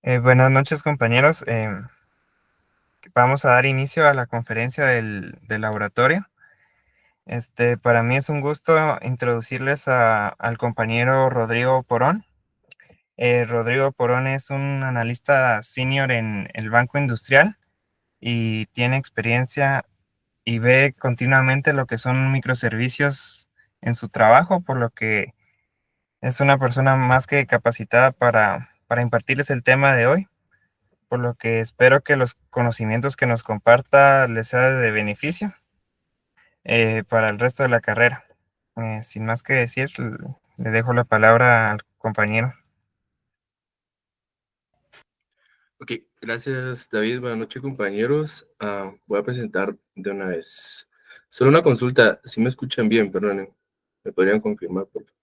Buenas noches, compañeros. Vamos a dar inicio a la conferencia del laboratorio. Para mí es un gusto introducirles al compañero Rodrigo Porón. Rodrigo Porón es un analista senior en el Banco Industrial y tiene experiencia y ve continuamente lo que son microservicios en su trabajo, por lo que es una persona más que capacitada para impartirles el tema de hoy, por lo que espero que los conocimientos que nos comparta les sea de beneficio para el resto de la carrera. Sin más que decir, le dejo la palabra al compañero. Ok, gracias David, buenas noches compañeros. Voy a presentar de una vez. Solo una consulta, si me escuchan bien, perdonen, me podrían confirmar, por favor?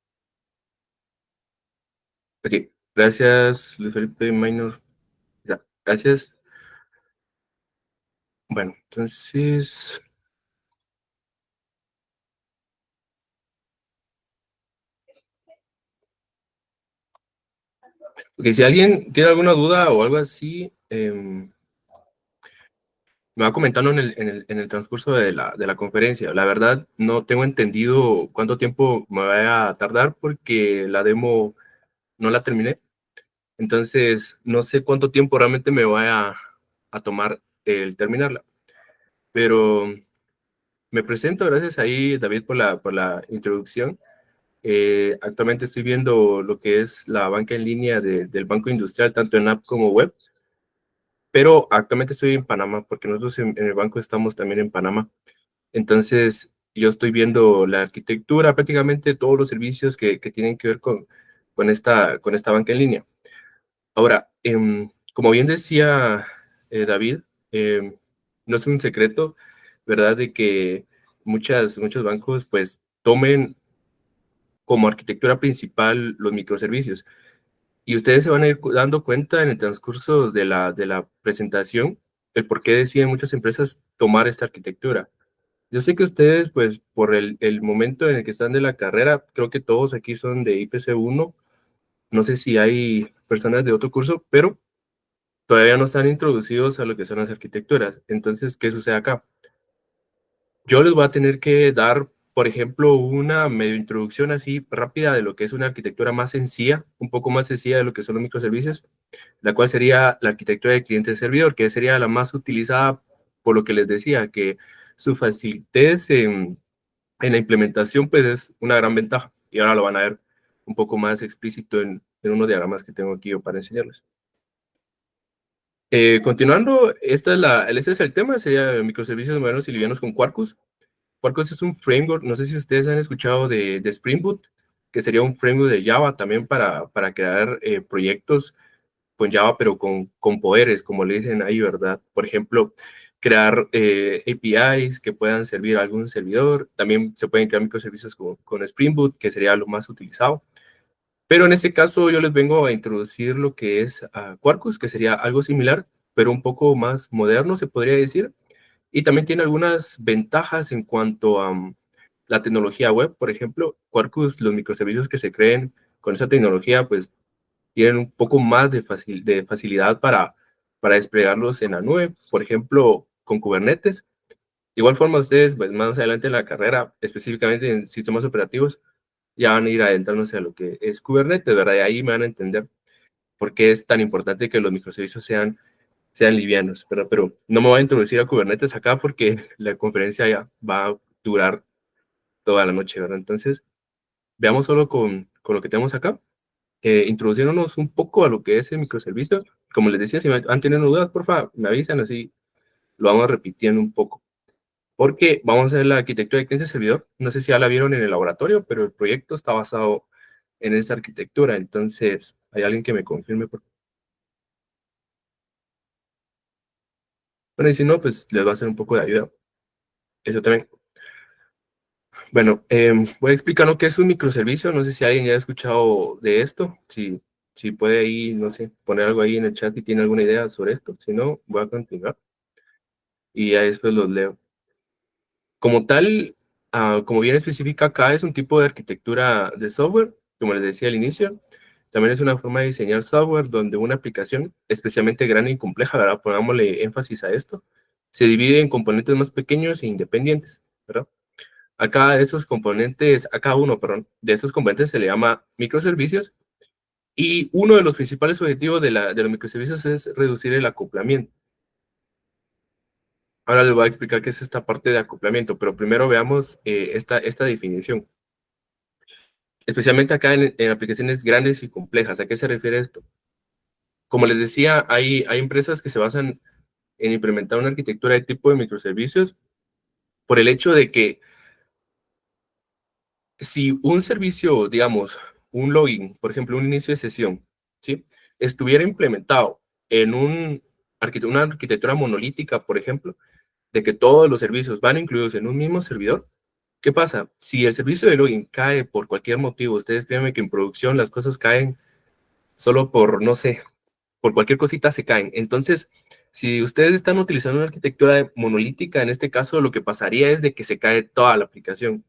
Ok, gracias Luis Felipe Minor. Ya, gracias. Bueno, entonces, ok, si alguien tiene alguna duda o algo así, me va comentando en el transcurso de la conferencia. La verdad, no tengo entendido cuánto tiempo me va a tardar porque la demo no la terminé. Entonces, no sé cuánto tiempo realmente me vaya a tomar el terminarla. Pero me presento, gracias ahí, David, por la introducción. Actualmente estoy viendo lo que es la banca en línea del Banco Industrial, tanto en app como web. Pero actualmente estoy en Panamá, porque nosotros en el banco estamos también en Panamá. Entonces, yo estoy viendo la arquitectura, prácticamente todos los servicios que tienen que ver con esta banca en línea. Ahora, como bien decía David, no es un secreto, ¿verdad?, de que muchos bancos pues tomen como arquitectura principal los microservicios. Y ustedes se van a ir dando cuenta en el transcurso de la presentación el por qué deciden muchas empresas tomar esta arquitectura. Yo sé que ustedes, pues, por el momento en el que están de la carrera, creo que todos aquí son de IPC 1. No sé si hay personas de otro curso, pero todavía no están introducidos a lo que son las arquitecturas. Entonces, ¿qué sucede acá? Yo les voy a tener que dar, por ejemplo, una medio introducción así rápida de lo que es una arquitectura más sencilla, un poco más sencilla de lo que son los microservicios, la cual sería la arquitectura de cliente-servidor, que sería la más utilizada por lo que les decía, que su facilitez en la implementación pues es una gran ventaja. Y ahora lo van a ver un poco más explícito en unos diagramas que tengo aquí para enseñarles. Continuando, este es el tema, sería microservicios modernos y livianos con Quarkus. Quarkus es un framework, no sé si ustedes han escuchado de Spring Boot, que sería un framework de Java también para crear proyectos con Java, pero con poderes, como le dicen ahí, ¿verdad? Por ejemplo, crear APIs que puedan servir a algún servidor. También se pueden crear microservicios con Spring Boot, que sería lo más utilizado. Pero en este caso yo les vengo a introducir lo que es Quarkus, que sería algo similar, pero un poco más moderno, se podría decir. Y también tiene algunas ventajas en cuanto a la tecnología web. Por ejemplo, Quarkus, los microservicios que se creen con esa tecnología, pues tienen un poco más de facilidad para desplegarlos en la nube. Por ejemplo, con Kubernetes. De igual forma, ustedes, pues, más adelante en la carrera, específicamente en sistemas operativos, ya van a ir adentrándose a lo que es Kubernetes, ¿verdad? Y ahí me van a entender por qué es tan importante que los microservicios sean livianos, ¿verdad? Pero no me voy a introducir a Kubernetes acá porque la conferencia ya va a durar toda la noche, ¿verdad? Entonces, veamos solo con lo que tenemos acá, introduciéndonos un poco a lo que es el microservicio. Como les decía, si han tenido dudas, por favor, me avisan, así lo vamos repitiendo un poco. Porque vamos a ver la arquitectura de cliente-servidor. No sé si ya la vieron en el laboratorio, pero el proyecto está basado en esa arquitectura. Entonces, ¿hay alguien que me confirme? Bueno, y si no, pues les va a hacer un poco de ayuda. Eso también. Bueno, voy a explicar lo que es un microservicio. No sé si alguien ya ha escuchado de esto. Si puede ahí, no sé, poner algo ahí en el chat si tiene alguna idea sobre esto. Si no, voy a continuar y ya después los leo. Como tal, como bien especifica acá, es un tipo de arquitectura de software, como les decía al inicio, También es una forma de diseñar software donde una aplicación especialmente grande y compleja, ¿verdad? Pongámosle énfasis a esto, se divide en componentes más pequeños e independientes, ¿verdad? A cada de esos componentes, a cada uno, perdón, de esos componentes se le llama microservicios, y uno de los principales objetivos de los microservicios es reducir el acoplamiento. Ahora les voy a explicar qué es esta parte de acoplamiento, pero primero veamos esta definición. Especialmente acá en aplicaciones grandes y complejas. ¿A qué se refiere esto? Como les decía, hay empresas que se basan en implementar una arquitectura de tipo de microservicios por el hecho de que si un servicio, digamos, un login, por ejemplo, un inicio de sesión, ¿sí? Estuviera implementado en una arquitectura monolítica, por ejemplo, de que todos los servicios van incluidos en un mismo servidor, ¿qué pasa? Si el servicio de login cae por cualquier motivo, ustedes créanme que en producción las cosas caen solo por, no sé, por cualquier cosita se caen. Entonces, si ustedes están utilizando una arquitectura monolítica, en este caso lo que pasaría es de que se cae toda la aplicación.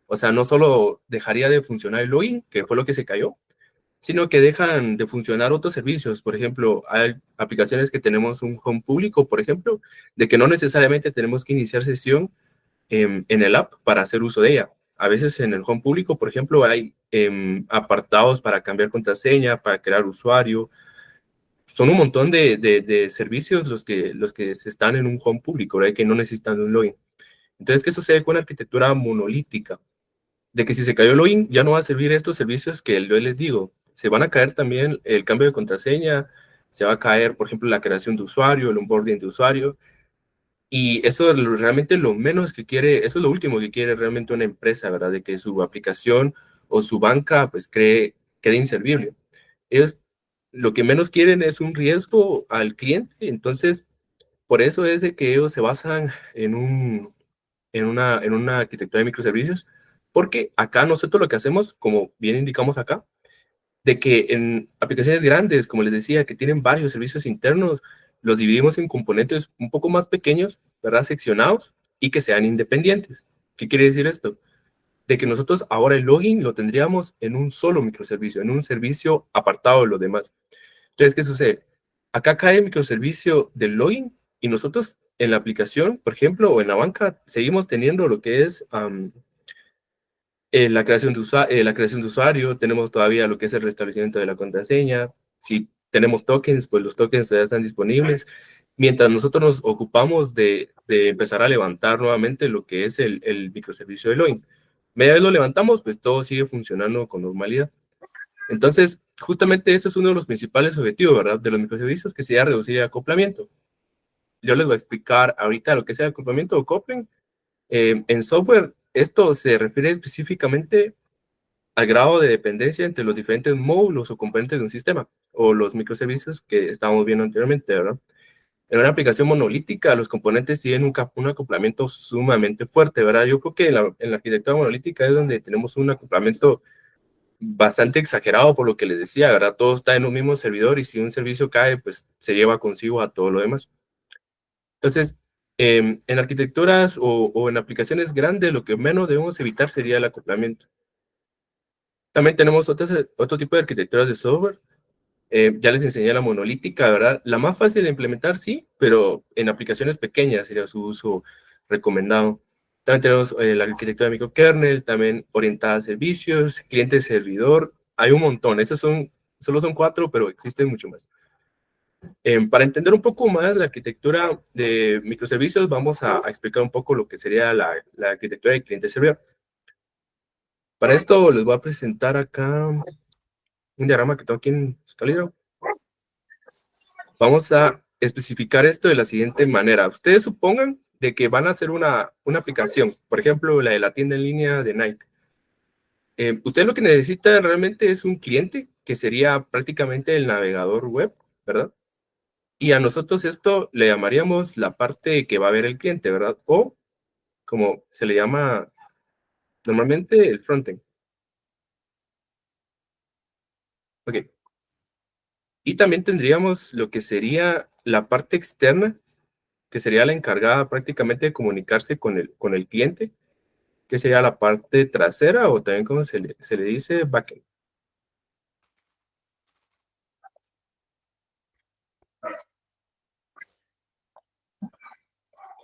O sea, no solo dejaría de funcionar el login, que fue lo que se cayó, sino que dejan de funcionar otros servicios. Por ejemplo, hay aplicaciones que tenemos un home público, por ejemplo, de que no necesariamente tenemos que iniciar sesión en el app para hacer uso de ella. A veces en el home público, por ejemplo, hay apartados para cambiar contraseña, para crear usuario. Son un montón de servicios los que se están en un home público, ¿verdad? Que no necesitan un login. Entonces, ¿qué sucede con la arquitectura monolítica? De que si se cayó el login, ya no va a servir estos servicios que yo les digo. Se van a caer también el cambio de contraseña, se va a caer, por ejemplo, la creación de usuario, el onboarding de usuario. Y eso es realmente lo menos que quiere, eso es lo último que quiere realmente una empresa, ¿verdad? De que su aplicación o su banca, pues, quede inservible. Ellos lo que menos quieren es un riesgo al cliente, entonces, por eso es de que ellos se basan en una arquitectura de microservicios, porque acá nosotros lo que hacemos, como bien indicamos acá, de que en aplicaciones grandes, como les decía, que tienen varios servicios internos, los dividimos en componentes un poco más pequeños, ¿verdad? Seccionados y que sean independientes. ¿Qué quiere decir esto? De que nosotros ahora el login lo tendríamos en un solo microservicio, en un servicio apartado de los demás. Entonces, ¿qué sucede? Acá cae el microservicio del login y nosotros en la aplicación, por ejemplo, o en la banca, seguimos teniendo lo que es la creación de usuario, tenemos todavía lo que es el restablecimiento de la contraseña. Si tenemos tokens, pues los tokens ya están disponibles. Mientras nosotros nos ocupamos de empezar a levantar nuevamente lo que es el microservicio de login. Media vez lo levantamos, pues todo sigue funcionando con normalidad. Entonces, justamente este es uno de los principales objetivos, ¿verdad? De los microservicios, que sería reducir el acoplamiento. Yo les voy a explicar ahorita lo que sea acoplamiento o coupling. En software, esto se refiere específicamente al grado de dependencia entre los diferentes módulos o componentes de un sistema, o los microservicios que estábamos viendo anteriormente, ¿verdad? En una aplicación monolítica, los componentes tienen un acoplamiento sumamente fuerte, ¿verdad? Yo creo que en la arquitectura monolítica es donde tenemos un acoplamiento bastante exagerado por lo que les decía, ¿verdad? Todo está en un mismo servidor y si un servicio cae, pues se lleva consigo a todo lo demás. Entonces, en arquitecturas o en aplicaciones grandes, lo que menos debemos evitar sería el acoplamiento. También tenemos otro tipo de arquitecturas de software. Ya les enseñé la monolítica, ¿verdad? La más fácil de implementar, sí, pero en aplicaciones pequeñas sería su uso recomendado. También tenemos la arquitectura de microkernel, también orientada a servicios, cliente-servidor. Hay un montón. Solo son 4, pero existen mucho más. Para entender un poco más la arquitectura de microservicios, vamos a explicar un poco lo que sería la arquitectura de cliente-servidor. Para esto les voy a presentar acá un diagrama que tengo aquí en Scalero. Vamos a especificar esto de la siguiente manera. Ustedes supongan de que van a hacer una aplicación, por ejemplo, la de la tienda en línea de Nike. Ustedes lo que necesitan realmente es un cliente, que sería prácticamente el navegador web, ¿verdad? Y a nosotros esto le llamaríamos la parte que va a ver el cliente, ¿verdad? O como se le llama normalmente el frontend. Ok. Y también tendríamos lo que sería la parte externa, que sería la encargada prácticamente de comunicarse con el cliente, que sería la parte trasera o también como se le dice backend.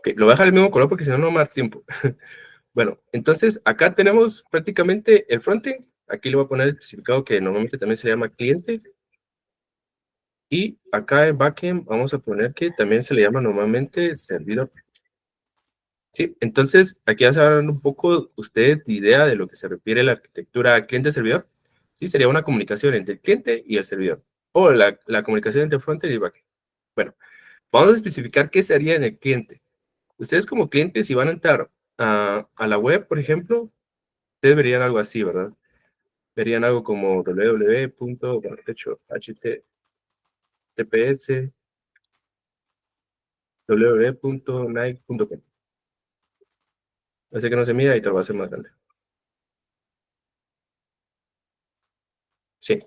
Ok, lo voy a dejar el mismo color porque si no, no me va a dar tiempo. Bueno, entonces acá tenemos prácticamente el frontend. Aquí le voy a poner especificado que normalmente también se le llama cliente. Y acá en backend vamos a poner que también se le llama normalmente servidor. Sí, entonces aquí ya se dan un poco ustedes de idea de lo que se refiere a la arquitectura cliente-servidor. Sí, sería una comunicación entre el cliente y el servidor. O la comunicación entre frontend y backend. Bueno, vamos a especificar qué sería en el cliente. Ustedes como clientes, si van a entrar a la web, por ejemplo, ustedes verían algo así, ¿verdad? Verían algo como www. Bueno, de hecho, https www.nike.com. Así que no se mida y te lo va a hacer más grande. Sí.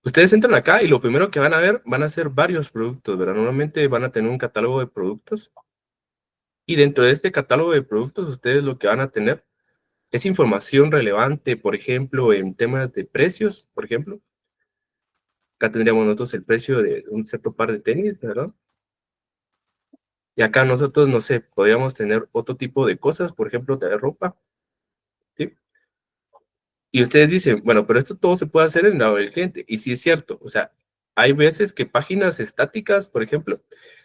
Ustedes entran acá y lo primero que van a ver van a ser varios productos, ¿verdad? Normalmente van a tener un catálogo de productos y dentro de este catálogo de productos ustedes lo que van a tener es información relevante, por ejemplo, en temas de precios, por ejemplo. Acá tendríamos nosotros el precio de un cierto par de tenis, ¿verdad? Y acá nosotros, no sé, podríamos tener otro tipo de cosas, por ejemplo, de ropa, ¿sí? Y ustedes dicen, bueno, pero esto todo se puede hacer en el lado del cliente. Y sí es cierto, o sea, hay veces que páginas estáticas, por ejemplo,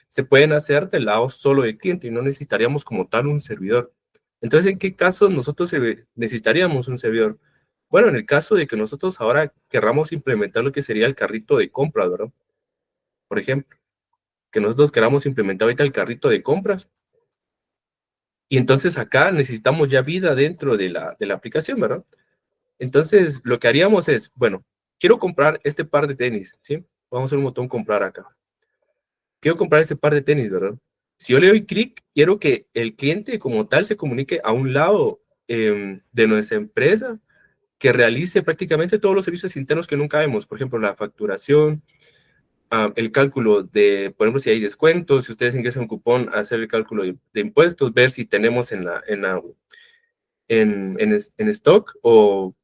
se pueden hacer del lado solo del cliente y no necesitaríamos como tal un servidor. Entonces, ¿en qué casos nosotros necesitaríamos un servidor? Bueno, en el caso de que nosotros ahora querramos implementar lo que sería el carrito de compras, ¿verdad? Por ejemplo, que nosotros queramos implementar ahorita el carrito de compras. Y entonces acá necesitamos ya vida dentro de la aplicación, ¿verdad? Entonces, lo que haríamos es, bueno, quiero comprar este par de tenis, ¿sí? Vamos a hacer un botón comprar acá. Quiero comprar este par de tenis, ¿verdad? Si yo le doy clic, quiero que el cliente como tal se comunique a un lado de nuestra empresa que realice prácticamente todos los servicios internos que nunca vemos. Por ejemplo, la facturación, el cálculo de, por ejemplo, si hay descuentos, si ustedes ingresan un cupón, hacer el cálculo de impuestos, ver si tenemos en stock o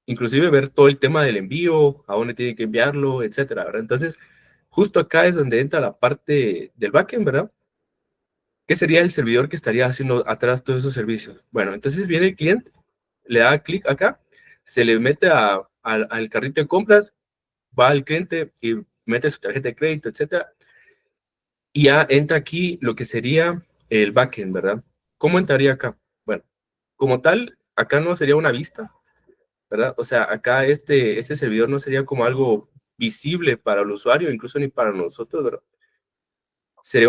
inclusive ver todo el tema del envío, a dónde tiene que enviarlo, etcétera, ¿verdad? Entonces, justo acá es donde entra la parte del backend, ¿verdad? ¿Qué sería el servidor que estaría haciendo atrás todos esos servicios? Bueno, entonces viene el cliente, le da clic acá, se le mete al carrito de compras, va al cliente y mete su tarjeta de crédito, etcétera, y ya entra aquí lo que sería el backend, ¿verdad? ¿Cómo entraría acá? Bueno, como tal, acá no sería una vista, ¿verdad? O sea, acá este servidor no sería como algo visible para el usuario, incluso ni para nosotros, ¿verdad? Sería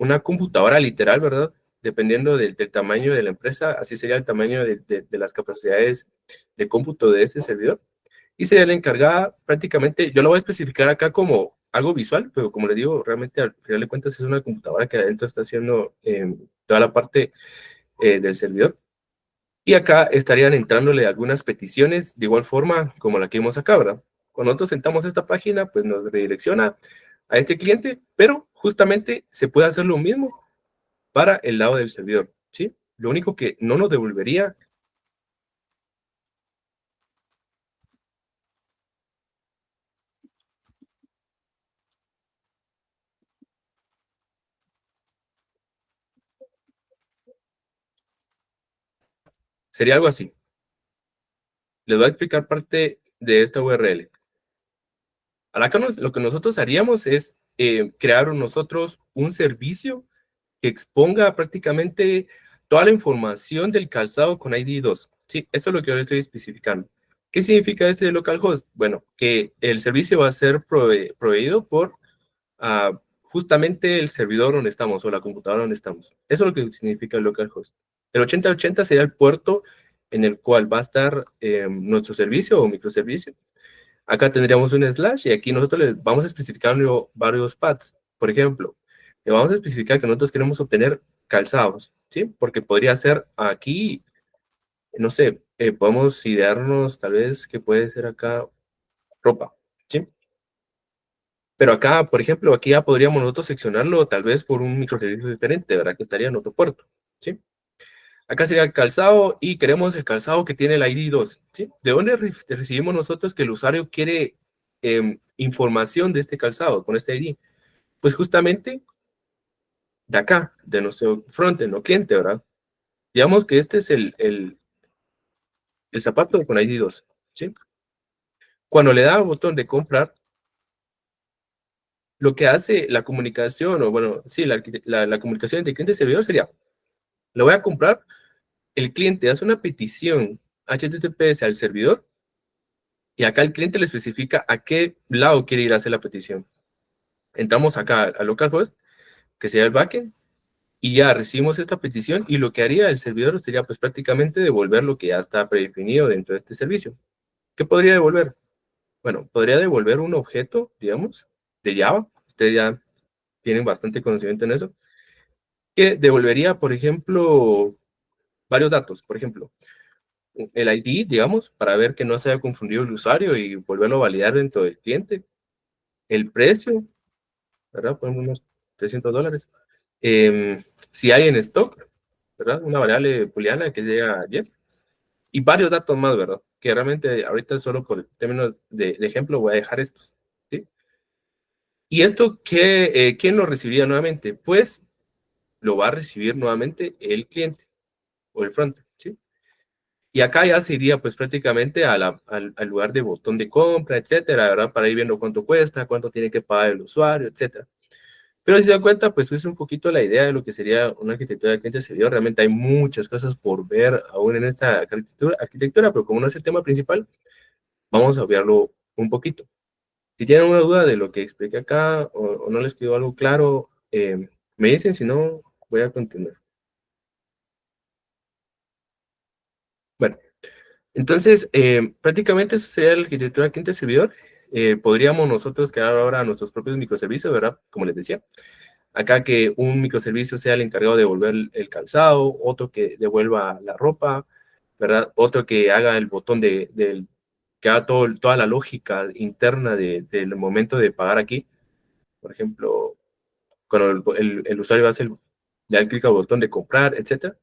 una computadora literal, ¿verdad? Dependiendo del tamaño de la empresa, así sería el tamaño de las capacidades de cómputo de ese servidor. Y sería la encargada prácticamente, yo lo voy a especificar acá como algo visual, pero como les digo, realmente al final de cuentas es una computadora que adentro está haciendo toda la parte del servidor. Y acá estarían entrándole algunas peticiones de igual forma como la que vimos acá, ¿verdad? Cuando nosotros sentamos esta página, pues nos redirecciona a este cliente, pero justamente se puede hacer lo mismo para el lado del servidor, ¿sí? Lo único que no nos devolvería sería algo así. Les voy a explicar parte de esta URL. Acá lo que nosotros haríamos es crear nosotros un servicio que exponga prácticamente toda la información del calzado con ID2. Sí, esto es lo que yo le estoy especificando. ¿Qué significa este de localhost? Bueno, que el servicio va a ser proveído por justamente el servidor donde estamos o la computadora donde estamos. Eso es lo que significa el localhost. El 8080 sería el puerto en el cual va a estar nuestro servicio o microservicio. Acá tendríamos un slash y aquí nosotros le vamos a especificar varios paths. Por ejemplo, le vamos a especificar que nosotros queremos obtener calzados, ¿sí? Porque podría ser aquí, no sé, podemos idearnos tal vez que puede ser acá ropa, ¿sí? Pero acá, por ejemplo, aquí ya podríamos nosotros seccionarlo tal vez por un microservicio diferente, ¿verdad? Que estaría en otro puerto, ¿sí? Acá sería el calzado y queremos el calzado que tiene el ID2, ¿sí? ¿De dónde recibimos nosotros que el usuario quiere información de este calzado con este ID? Pues justamente de acá, de nuestro frontend o cliente, ¿verdad? Digamos que este es el zapato con ID 2, ¿sí? Cuando le da al botón de comprar, lo que hace la comunicación, o bueno, sí, la comunicación entre cliente y servidor sería, lo voy a comprar, el cliente hace una petición HTTPS al servidor, y acá el cliente le especifica a qué lado quiere ir a hacer la petición. Entramos acá a localhost, que sería el backend, y ya recibimos esta petición, y lo que haría el servidor sería pues prácticamente devolver lo que ya está predefinido dentro de este servicio. ¿Qué podría devolver? Bueno, podría devolver un objeto, digamos, de Java. Ustedes ya tienen bastante conocimiento en eso. Que devolvería, por ejemplo, varios datos. Por ejemplo, el ID, digamos, para ver que no se haya confundido el usuario y volverlo a validar dentro del cliente. El precio, ¿verdad? Ponemos unos $300. Si hay en stock, ¿verdad? Una variable booleana que llega a 10. Y varios datos más, ¿verdad? Que realmente ahorita solo por términos de ejemplo voy a dejar estos, ¿sí? ¿Y esto quién lo recibiría nuevamente? Pues lo va a recibir nuevamente el cliente o el front, ¿sí? Y acá ya se iría pues prácticamente al lugar de botón de compra, etcétera, ¿verdad? Para ir viendo cuánto cuesta, cuánto tiene que pagar el usuario, etcétera. Pero si se dan cuenta, pues es un poquito la idea de lo que sería una arquitectura de cliente servidor. Realmente hay muchas cosas por ver aún en esta arquitectura, pero como no es el tema principal, vamos a obviarlo un poquito. Si tienen una duda de lo que expliqué acá o no les quedó algo claro, me dicen, si no, voy a continuar. Bueno, entonces, prácticamente esa sería la arquitectura cliente-servidor. Podríamos nosotros crear ahora nuestros propios microservicios, ¿verdad? Como les decía. Acá que un microservicio sea el encargado de devolver el calzado, otro que devuelva la ropa, ¿verdad? Otro que haga el botón que haga toda la lógica interna del momento de pagar aquí. Por ejemplo, cuando el usuario hace le da clic al botón de comprar, etcétera.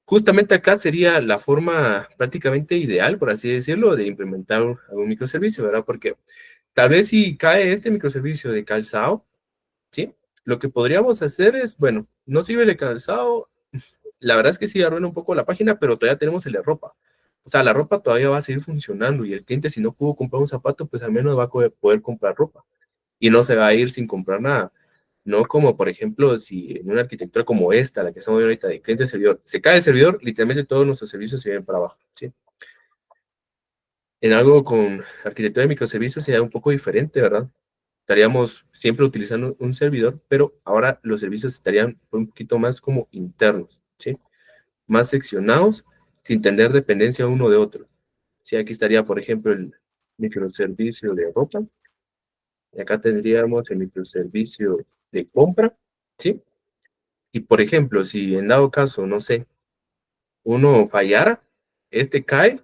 Justamente acá sería la forma prácticamente ideal, por así decirlo, de implementar un microservicio, ¿verdad? Porque tal vez si cae este microservicio de calzado, ¿sí? Lo que podríamos hacer es, bueno, no sirve el calzado, la verdad es que sí arruina un poco la página, pero todavía tenemos el de ropa. O sea, la ropa todavía va a seguir funcionando y el cliente si no pudo comprar un zapato, pues al menos va a poder comprar ropa y no se va a ir sin comprar nada. No como, por ejemplo, si en una arquitectura como esta, la que estamos viendo ahorita, de cliente-servidor, se cae el servidor, literalmente todos nuestros servicios se vienen para abajo, ¿sí? En algo con arquitectura de microservicios sería un poco diferente, ¿verdad? Estaríamos siempre utilizando un servidor, pero ahora los servicios estarían un poquito más como internos, ¿sí? Más seccionados, sin tener dependencia uno de otro. Sí, aquí estaría, por ejemplo, el microservicio de ropa, y acá tendríamos el microservicio de compra, ¿sí? Y por ejemplo, si en dado caso, no sé, uno fallara, este cae,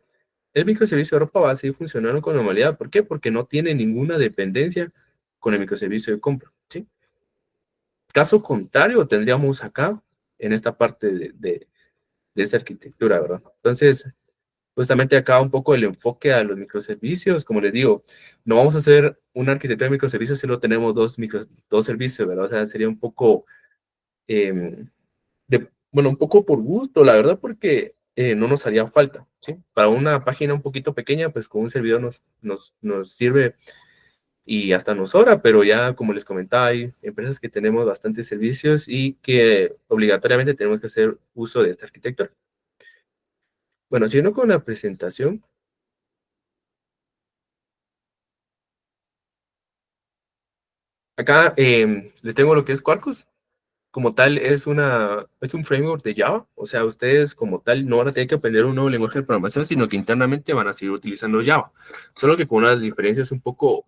el microservicio de ropa va a seguir funcionando con normalidad. ¿Por qué? Porque no tiene ninguna dependencia con el microservicio de compra, ¿sí? Caso contrario, tendríamos acá, en esta parte de esa arquitectura, ¿verdad? Entonces, justamente acá un poco el enfoque a los microservicios, como les digo, no vamos a hacer una arquitectura de microservicios si no tenemos dos servicios, ¿verdad? O sea, sería un poco, bueno, un poco por gusto, la verdad, porque no nos haría falta, ¿sí? Para una página un poquito pequeña, pues con un servidor nos sirve y hasta nos sobra, pero ya como les comentaba, hay empresas que tenemos bastantes servicios y que obligatoriamente tenemos que hacer uso de esta arquitectura. Bueno, siguiendo con la presentación, acá les tengo lo que es Quarkus. Como tal, es un framework de Java, o sea, ustedes como tal no van a tener que aprender un nuevo lenguaje de programación, sino que internamente van a seguir utilizando Java, solo que con unas diferencias un poco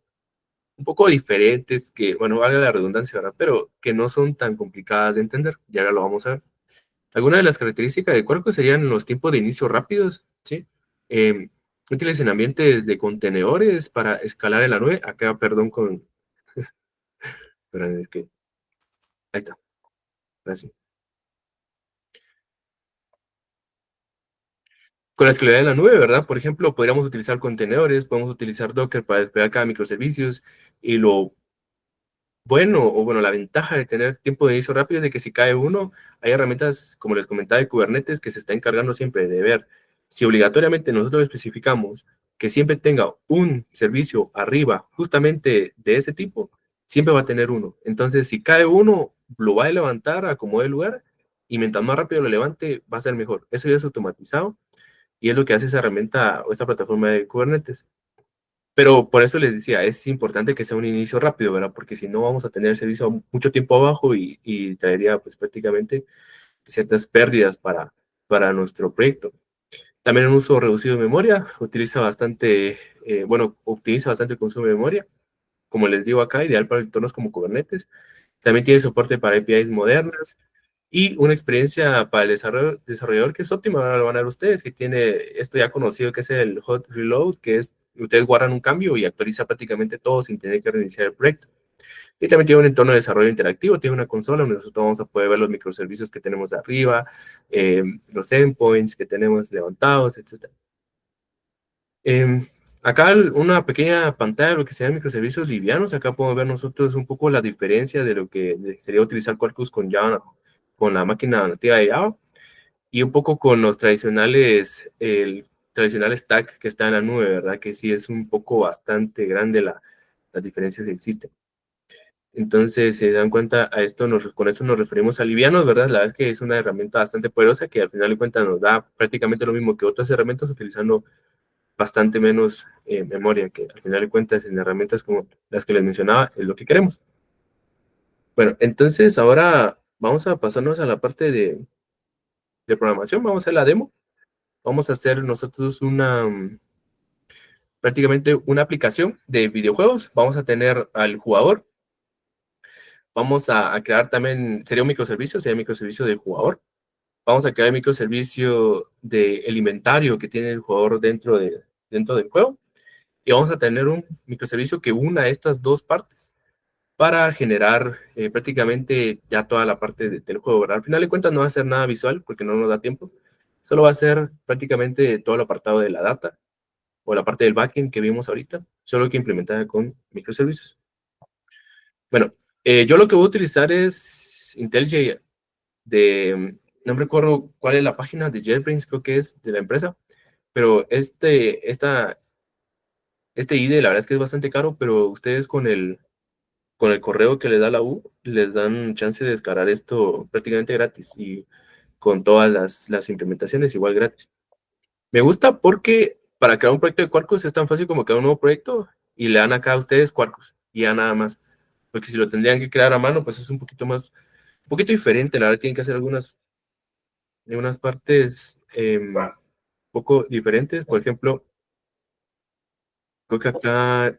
diferentes que, bueno, valga la redundancia, ¿verdad? Pero que no son tan complicadas de entender, y ahora lo vamos a ver. Algunas de las características de Quarkus serían los tiempos de inicio rápidos, ¿sí? Eh, Útiles en ambientes de contenedores para escalar en la nube. Acá, perdón, esperen, es que, ahí está, gracias. Con la escalabilidad en la nube, ¿verdad? Por ejemplo, podríamos utilizar contenedores, podemos utilizar Docker para desplegar cada microservicios y lo bueno, o bueno, la ventaja de tener tiempo de inicio rápido es de que si cae uno, hay herramientas, como les comentaba, de Kubernetes que se está encargando siempre de ver si obligatoriamente nosotros especificamos que siempre tenga un servicio arriba justamente de ese tipo, siempre va a tener uno. Entonces, si cae uno, lo va a levantar a como de lugar y mientras más rápido lo levante, va a ser mejor. Eso ya es automatizado y es lo que hace esa herramienta o esta plataforma de Kubernetes. Pero por eso les decía, es importante que sea un inicio rápido, ¿verdad? Porque si no vamos a tener el servicio mucho tiempo abajo y traería pues prácticamente ciertas pérdidas para nuestro proyecto. También un uso reducido de memoria, utiliza bastante, bueno, optimiza bastante el consumo de memoria. Como les digo acá, ideal para entornos como Kubernetes. También tiene soporte para APIs modernas y una experiencia para el desarrollador que es óptima. Ahora lo van a ver ustedes, que tiene esto ya conocido que es el hot reload, que es ustedes guardan un cambio y actualiza prácticamente todo sin tener que reiniciar el proyecto. Y también tiene un entorno de desarrollo interactivo, tiene una consola donde nosotros vamos a poder ver los microservicios que tenemos arriba, los endpoints que tenemos levantados, etc. Eh, Acá una pequeña pantalla de lo que sean microservicios livianos. Acá podemos ver nosotros un poco la diferencia de lo que sería utilizar Quarkus con Java, con la máquina nativa de Java, y un poco con los tradicionales, el tradicional stack que está en la nube, ¿verdad? Que sí es un poco bastante grande las diferencias que existen. Entonces, se dan cuenta, con esto nos referimos a livianos, ¿verdad? La verdad es que es una herramienta bastante poderosa que al final de cuentas nos da prácticamente lo mismo que otras herramientas utilizando bastante menos memoria, que al final de cuentas en herramientas como las que les mencionaba es lo que queremos. Bueno, entonces ahora vamos a pasarnos a la parte de programación, vamos a hacer la demo, vamos a hacer nosotros prácticamente una aplicación de videojuegos, vamos a tener al jugador, vamos a crear también, sería un microservicio del jugador, vamos a crear el microservicio del inventario que tiene el jugador dentro del juego, y vamos a tener un microservicio que una estas dos partes para generar prácticamente ya toda la parte del juego, ¿verdad? Al final de cuentas no va a ser nada visual porque no nos da tiempo, solo va a ser prácticamente todo el apartado de la data o la parte del backend que vimos ahorita, solo que implementada con microservicios. Bueno, yo lo que voy a utilizar es IntelliJ no me recuerdo cuál es la página de JetBrains, creo que es de la empresa, pero este IDE la verdad es que es bastante caro, pero ustedes con el correo que les da la U, les dan chance de descargar esto prácticamente gratis y con todas las implementaciones igual gratis. Me gusta porque para crear un proyecto de Quarkus es tan fácil como crear un nuevo proyecto y le dan acá a ustedes Quarkus y ya nada más. Porque si lo tendrían que crear a mano, pues es un poquito un poquito diferente. La verdad tienen que hacer algunas partes un poco diferentes. Por ejemplo, creo que acá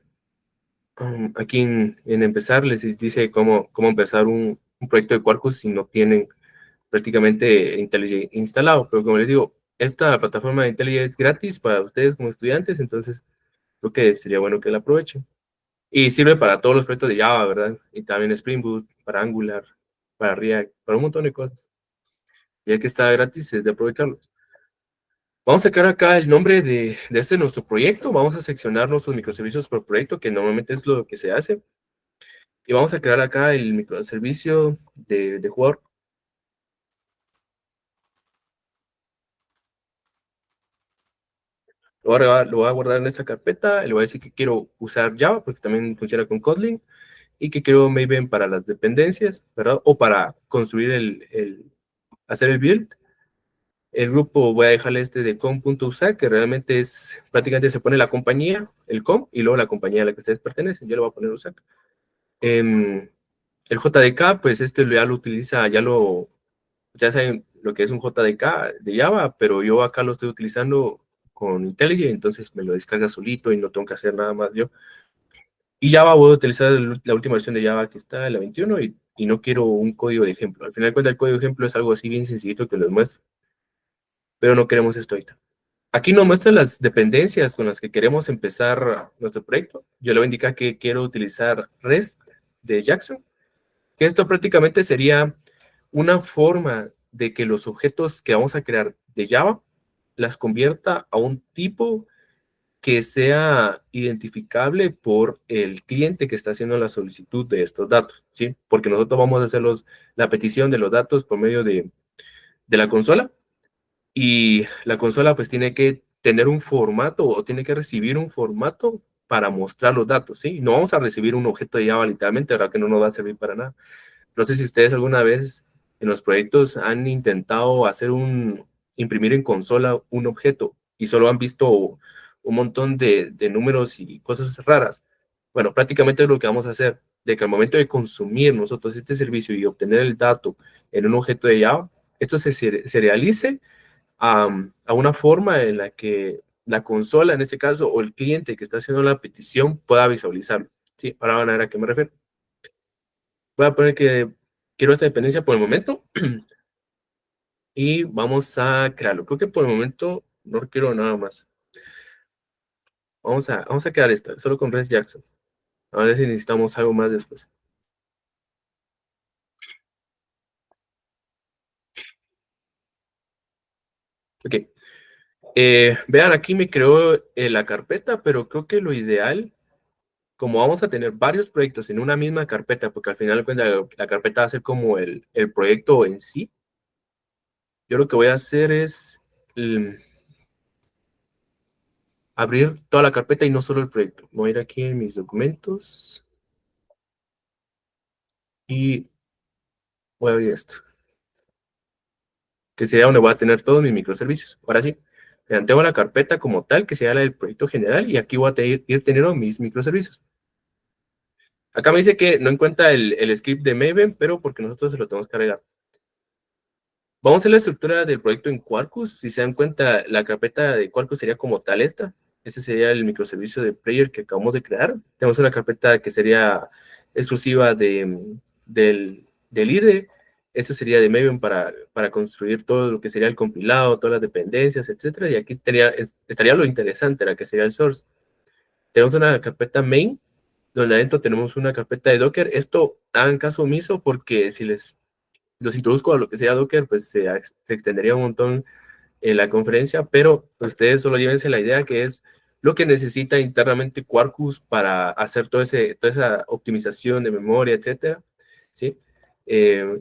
aquí en empezar les dice cómo empezar un proyecto de Quarkus si no tienen prácticamente IntelliJ instalado. Pero como les digo, esta plataforma de IntelliJ es gratis para ustedes como estudiantes, entonces creo que sería bueno que la aprovechen. Y sirve para todos los proyectos de Java, ¿verdad? Y también Spring Boot, para Angular, para React, para un montón de cosas. Ya que está gratis, es de aprovecharlo. Vamos a sacar acá el nombre de este nuestro proyecto. Vamos a seccionar nuestros microservicios por proyecto, que normalmente es lo que se hace. Y vamos a crear acá el microservicio de jugador. Lo voy a guardar en esta carpeta. Le voy a decir que quiero usar Java, porque también funciona con Kotlin. Y que quiero Maven para las dependencias, ¿verdad? O para construir hacer el build. El grupo voy a dejarle este de com.usa, que realmente es, prácticamente se pone la compañía, el com, y luego la compañía a la que ustedes pertenecen. Yo le voy a poner usac. El JDK, pues ya lo utiliza, ya saben lo que es un JDK de Java, pero yo acá lo estoy utilizando con IntelliJ, entonces me lo descarga solito y no tengo que hacer nada más yo. Y Java voy a utilizar la última versión de Java que está, la 21, y no quiero un código de ejemplo. Al final de cuentas, el código de ejemplo es algo así bien sencillito que les muestro, pero no queremos esto ahorita. Aquí nos muestra las dependencias con las que queremos empezar nuestro proyecto. Yo le voy a indicar que quiero utilizar REST de Jackson, que esto prácticamente sería una forma de que los objetos que vamos a crear de Java las convierta a un tipo que sea identificable por el cliente que está haciendo la solicitud de estos datos, ¿sí? Porque nosotros vamos a hacer la petición de los datos por medio de la consola, y la consola pues tiene que tener un formato o tiene que recibir un formato para mostrar los datos, ¿sí? No vamos a recibir un objeto de Java literalmente, ¿verdad? Que no nos va a servir para nada. No sé si ustedes alguna vez en los proyectos han intentado imprimir en consola un objeto y solo han visto un montón de números y cosas raras. Bueno, prácticamente es lo que vamos a hacer, de que al momento de consumir nosotros este servicio y obtener el dato en un objeto de Java, esto se serialice a una forma en la que la consola, en este caso, o el cliente que está haciendo la petición pueda visualizarlo. ¿Sí? Ahora van a ver a qué me refiero. Voy a poner que quiero esta dependencia por el momento y vamos a crearlo. Creo que por el momento no quiero nada más. Vamos a crear esta, solo con REST Jackson. A ver si necesitamos algo más después. Ok. Vean, aquí me creó la carpeta, pero creo que lo ideal, como vamos a tener varios proyectos en una misma carpeta, porque al final de cuentas la carpeta va a ser como el proyecto en sí, yo lo que voy a hacer es mm, abrir toda la carpeta y no solo el proyecto. Voy a ir aquí en mis documentos y voy a abrir esto, que sería donde voy a tener todos mis microservicios. Ahora sí, tengo la carpeta como tal, que sería la del proyecto general, y aquí voy a ir teniendo mis microservicios. Acá me dice que no encuentra el script de Maven, pero porque nosotros se lo tenemos que agregar. Vamos a hacer la estructura del proyecto en Quarkus. Si se dan cuenta, la carpeta de Quarkus sería como tal esta. Ese sería el microservicio de Prayer que acabamos de crear. Tenemos una carpeta que sería exclusiva del IDE. Esto sería de Maven para construir todo lo que sería el compilado, todas las dependencias, etcétera. Y aquí estaría lo interesante, la que sería el source. Tenemos una carpeta main, donde adentro tenemos una carpeta de Docker. Esto hagan caso omiso porque si los introduzco a lo que sea Docker, pues se extendería un montón en la conferencia, pero ustedes solo llévense la idea que es lo que necesita internamente Quarkus para hacer toda esa optimización de memoria, etcétera, ¿sí?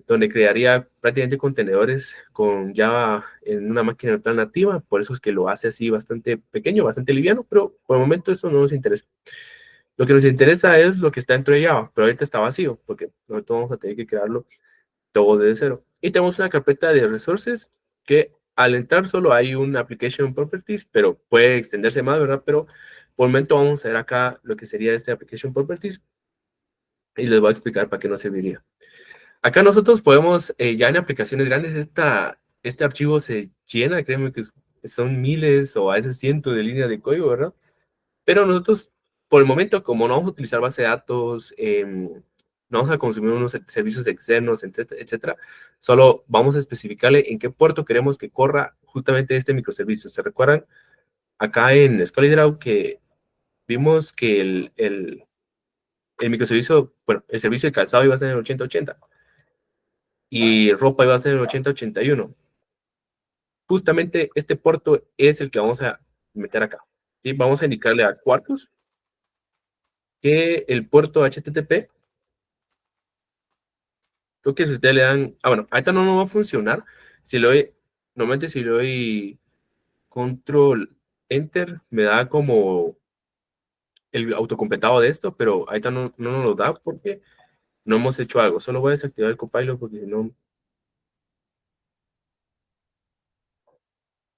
Donde crearía prácticamente contenedores con Java en una máquina virtual nativa, por eso es que lo hace así bastante pequeño, bastante liviano, pero por el momento eso no nos interesa. Lo que nos interesa es lo que está dentro de Java, pero ahorita está vacío, porque nosotros vamos a tener que crearlo todo desde cero. Y tenemos una carpeta de resources que al entrar solo hay un application properties, pero puede extenderse más, ¿verdad? Pero por el momento vamos a ver acá lo que sería este application properties y les voy a explicar para qué nos serviría. Acá nosotros podemos, ya en aplicaciones grandes, este archivo se llena, créeme que son miles o a veces cientos de líneas de código, ¿verdad? Pero nosotros, por el momento, como no vamos a utilizar base de datos, no vamos a consumir unos servicios externos, etcétera, etcétera, solo vamos a especificarle en qué puerto queremos que corra justamente este microservicio. ¿Se recuerdan? Acá en ScalaDraw que vimos que el microservicio, bueno, el servicio de calzado iba a ser en el 8080 y ropa iba a ser en el 8081. Justamente este puerto es el que vamos a meter acá. Y vamos a indicarle a Quarkus que el puerto HTTP, creo que si ustedes le dan, bueno, ahorita no va a funcionar, si le doy, normalmente si le doy control enter, me da como el autocompletado de esto, pero ahorita no nos lo da porque no hemos hecho algo, solo voy a desactivar el copilot porque si no,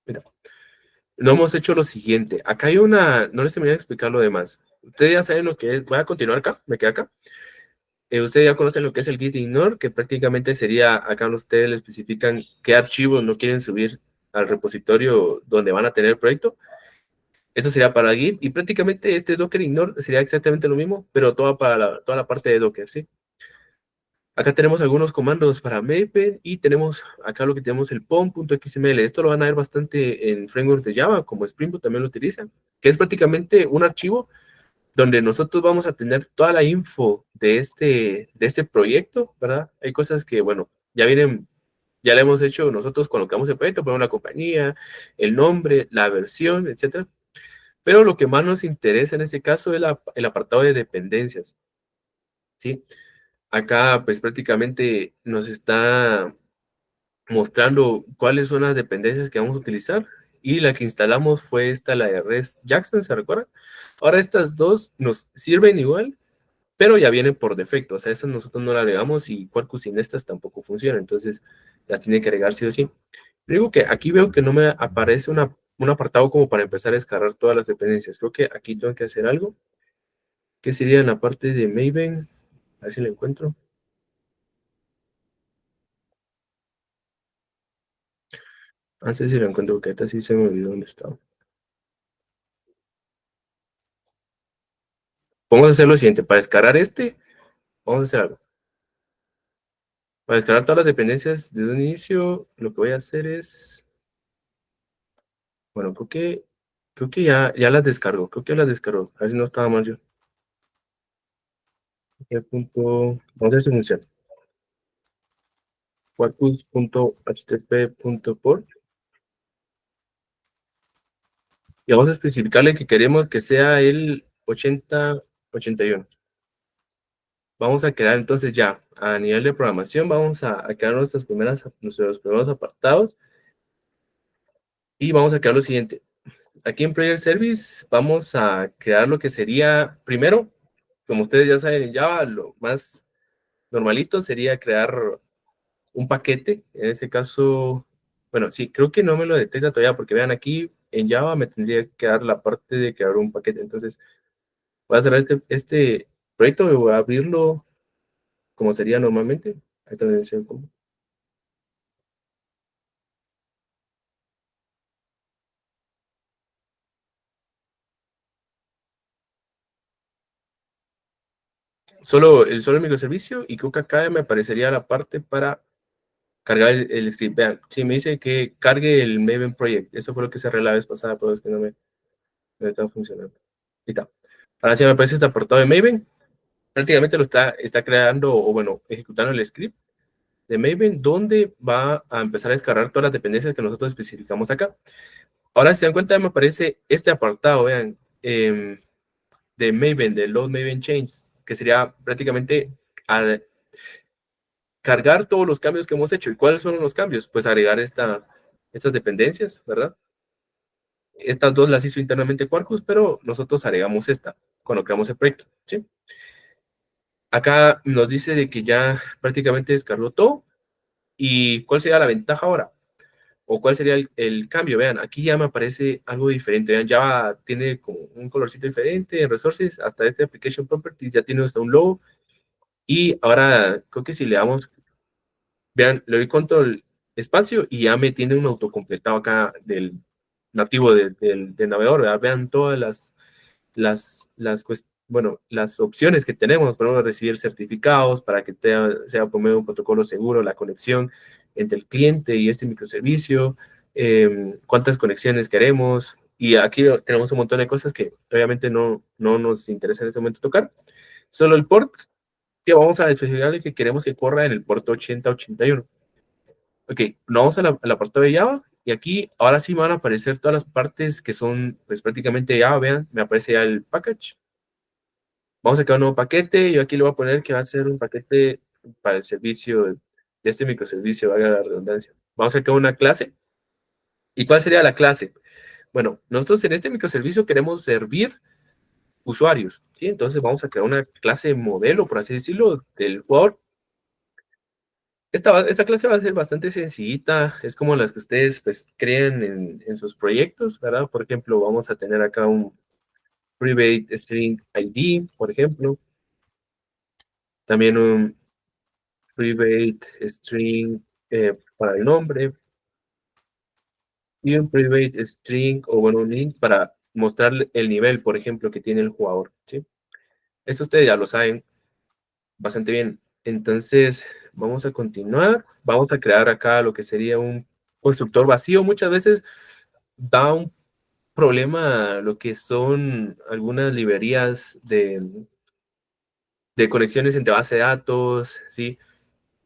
mira, no hemos hecho lo siguiente, acá hay no les terminé de explicar lo demás, ustedes ya saben lo que es, voy a continuar acá, me quedé acá. Ustedes ya conocen lo que es el git ignore, que prácticamente sería, acá ustedes le especifican qué archivos no quieren subir al repositorio donde van a tener el proyecto. Eso sería para Git, y prácticamente este Docker ignore sería exactamente lo mismo, pero toda la parte de Docker, ¿sí? Acá tenemos algunos comandos para Maven y tenemos acá lo que tenemos el pom.xml. Esto lo van a ver bastante en frameworks de Java, como Spring Boot también lo utilizan, que es prácticamente un archivo donde nosotros vamos a tener toda la info de este proyecto, ¿verdad? Hay cosas que, bueno, ya le hemos hecho nosotros, colocamos el proyecto, ponemos la compañía, el nombre, la versión, etcétera. Pero lo que más nos interesa en este caso es el apartado de dependencias, ¿sí? Acá, pues prácticamente nos está mostrando cuáles son las dependencias que vamos a utilizar. Y la que instalamos fue esta, la de REST Jackson, ¿se recuerda? Ahora estas dos nos sirven igual, pero ya vienen por defecto. O sea, esas nosotros no las agregamos y Quarkus sin estas tampoco funciona. Entonces, las tiene que agregar sí o sí. Digo que aquí veo que no me aparece un apartado como para empezar a descargar todas las dependencias. Creo que aquí tengo que hacer algo, que sería en la parte de Maven. A ver si lo encuentro. No sé si lo encuentro, porque ahorita sí se me olvidó dónde estaba. Vamos a hacer lo siguiente. Para descargar este, vamos a hacer algo. Para descargar todas las dependencias desde un inicio, lo que voy a hacer es... Bueno, creo que ya las descargo. Creo que las descargo. A ver si no estaba mal yo. Vamos a hacer su función. Quarkus.http.port. Y vamos a especificarle que queremos que sea el 8081. Vamos a crear entonces ya, a nivel de programación, vamos a crear nuestros primeros apartados y vamos a crear lo siguiente. Aquí en Player Service vamos a crear lo que sería, primero, como ustedes ya saben en Java, lo más normalito sería crear un paquete. En este caso, bueno, sí, creo que no me lo detecta todavía porque vean aquí en Java me tendría que dar la parte de crear un paquete. Entonces, voy a cerrar este proyecto y voy a abrirlo como sería normalmente. Ahí te lo enseño cómo. Solo el microservicio y creo que acá me aparecería la parte para cargar el script. Vean, sí, me dice que cargue el Maven Project. Eso fue lo que cerré la vez pasada, pero es que no me está funcionando. Ahí está. Ahora sí me aparece este apartado de Maven. Prácticamente lo está creando, o bueno, ejecutando el script de Maven, donde va a empezar a descargar todas las dependencias que nosotros especificamos acá. Ahora, si se dan cuenta, me aparece este apartado, vean, de Maven, de Load Maven Change, que sería prácticamente al cargar todos los cambios que hemos hecho. ¿Y cuáles son los cambios? Pues agregar estas dependencias, ¿verdad? Estas dos las hizo internamente Quarkus, pero nosotros agregamos esta cuando creamos el proyecto, ¿sí? Acá nos dice de que ya prácticamente descargó todo. ¿Y cuál sería la ventaja ahora? ¿O cuál sería el cambio? Vean, aquí ya me aparece algo diferente. Vean, ya tiene como un colorcito diferente en Resources. Hasta este Application Properties ya tiene hasta un logo. Y ahora creo que si le damos, vean, le doy control espacio y ya me tiene un autocompletado acá del nativo del navegador. ¿Verdad? Vean todas bueno, las opciones que tenemos. Podemos recibir certificados para que sea por medio de un protocolo seguro la conexión entre el cliente y este microservicio, cuántas conexiones queremos. Y aquí tenemos un montón de cosas que obviamente no nos interesa en este momento tocar. Solo el port, que vamos a especificar que queremos que corra en el puerto 8081. Ok, nos vamos al apartado de Java y aquí ahora sí van a aparecer todas las partes que son pues prácticamente Java. Vean, me aparece ya el package. Vamos a crear un nuevo paquete. Yo aquí le voy a poner que va a ser un paquete para el servicio de este microservicio, valga la redundancia. Vamos a crear una clase. ¿Y cuál sería la clase? Bueno, nosotros en este microservicio queremos servir usuarios, ¿sí? Entonces vamos a crear una clase modelo, por así decirlo, del jugador. Esta clase va a ser bastante sencillita, es como las que ustedes pues creen en sus proyectos, ¿verdad? Por ejemplo, vamos a tener acá un private string ID, por ejemplo. También un private string para el nombre y un private string o bueno, un link para mostrar el nivel, por ejemplo, que tiene el jugador, ¿sí? Eso ustedes ya lo saben bastante bien. Entonces, vamos a continuar. Vamos a crear acá lo que sería un constructor vacío. Muchas veces da un problema lo que son algunas librerías de conexiones entre base de datos, ¿sí?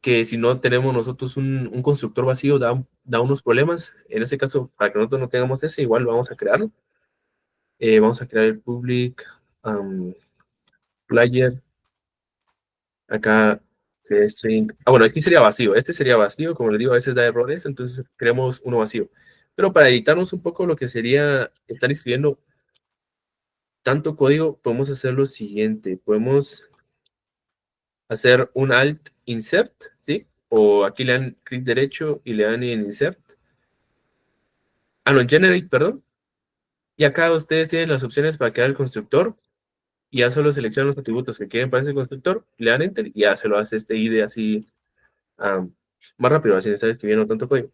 Que si no tenemos nosotros un constructor vacío da unos problemas. En ese caso, para que nosotros no tengamos ese, igual vamos a crearlo. Vamos a crear el public player. Acá string. Bueno, aquí sería vacío. Este sería vacío, como les digo, a veces da errores, entonces creamos uno vacío. Pero para editarnos un poco lo que sería estar escribiendo tanto código, podemos hacer lo siguiente. Podemos hacer un alt insert, ¿sí? O aquí le dan clic derecho y le dan en insert. Ah, no, generate, perdón. Y acá ustedes tienen las opciones para crear el constructor y ya solo seleccionan los atributos que quieren para ese constructor, le dan enter y ya se lo hace este IDE así más rápido, así estar escribiendo tanto código.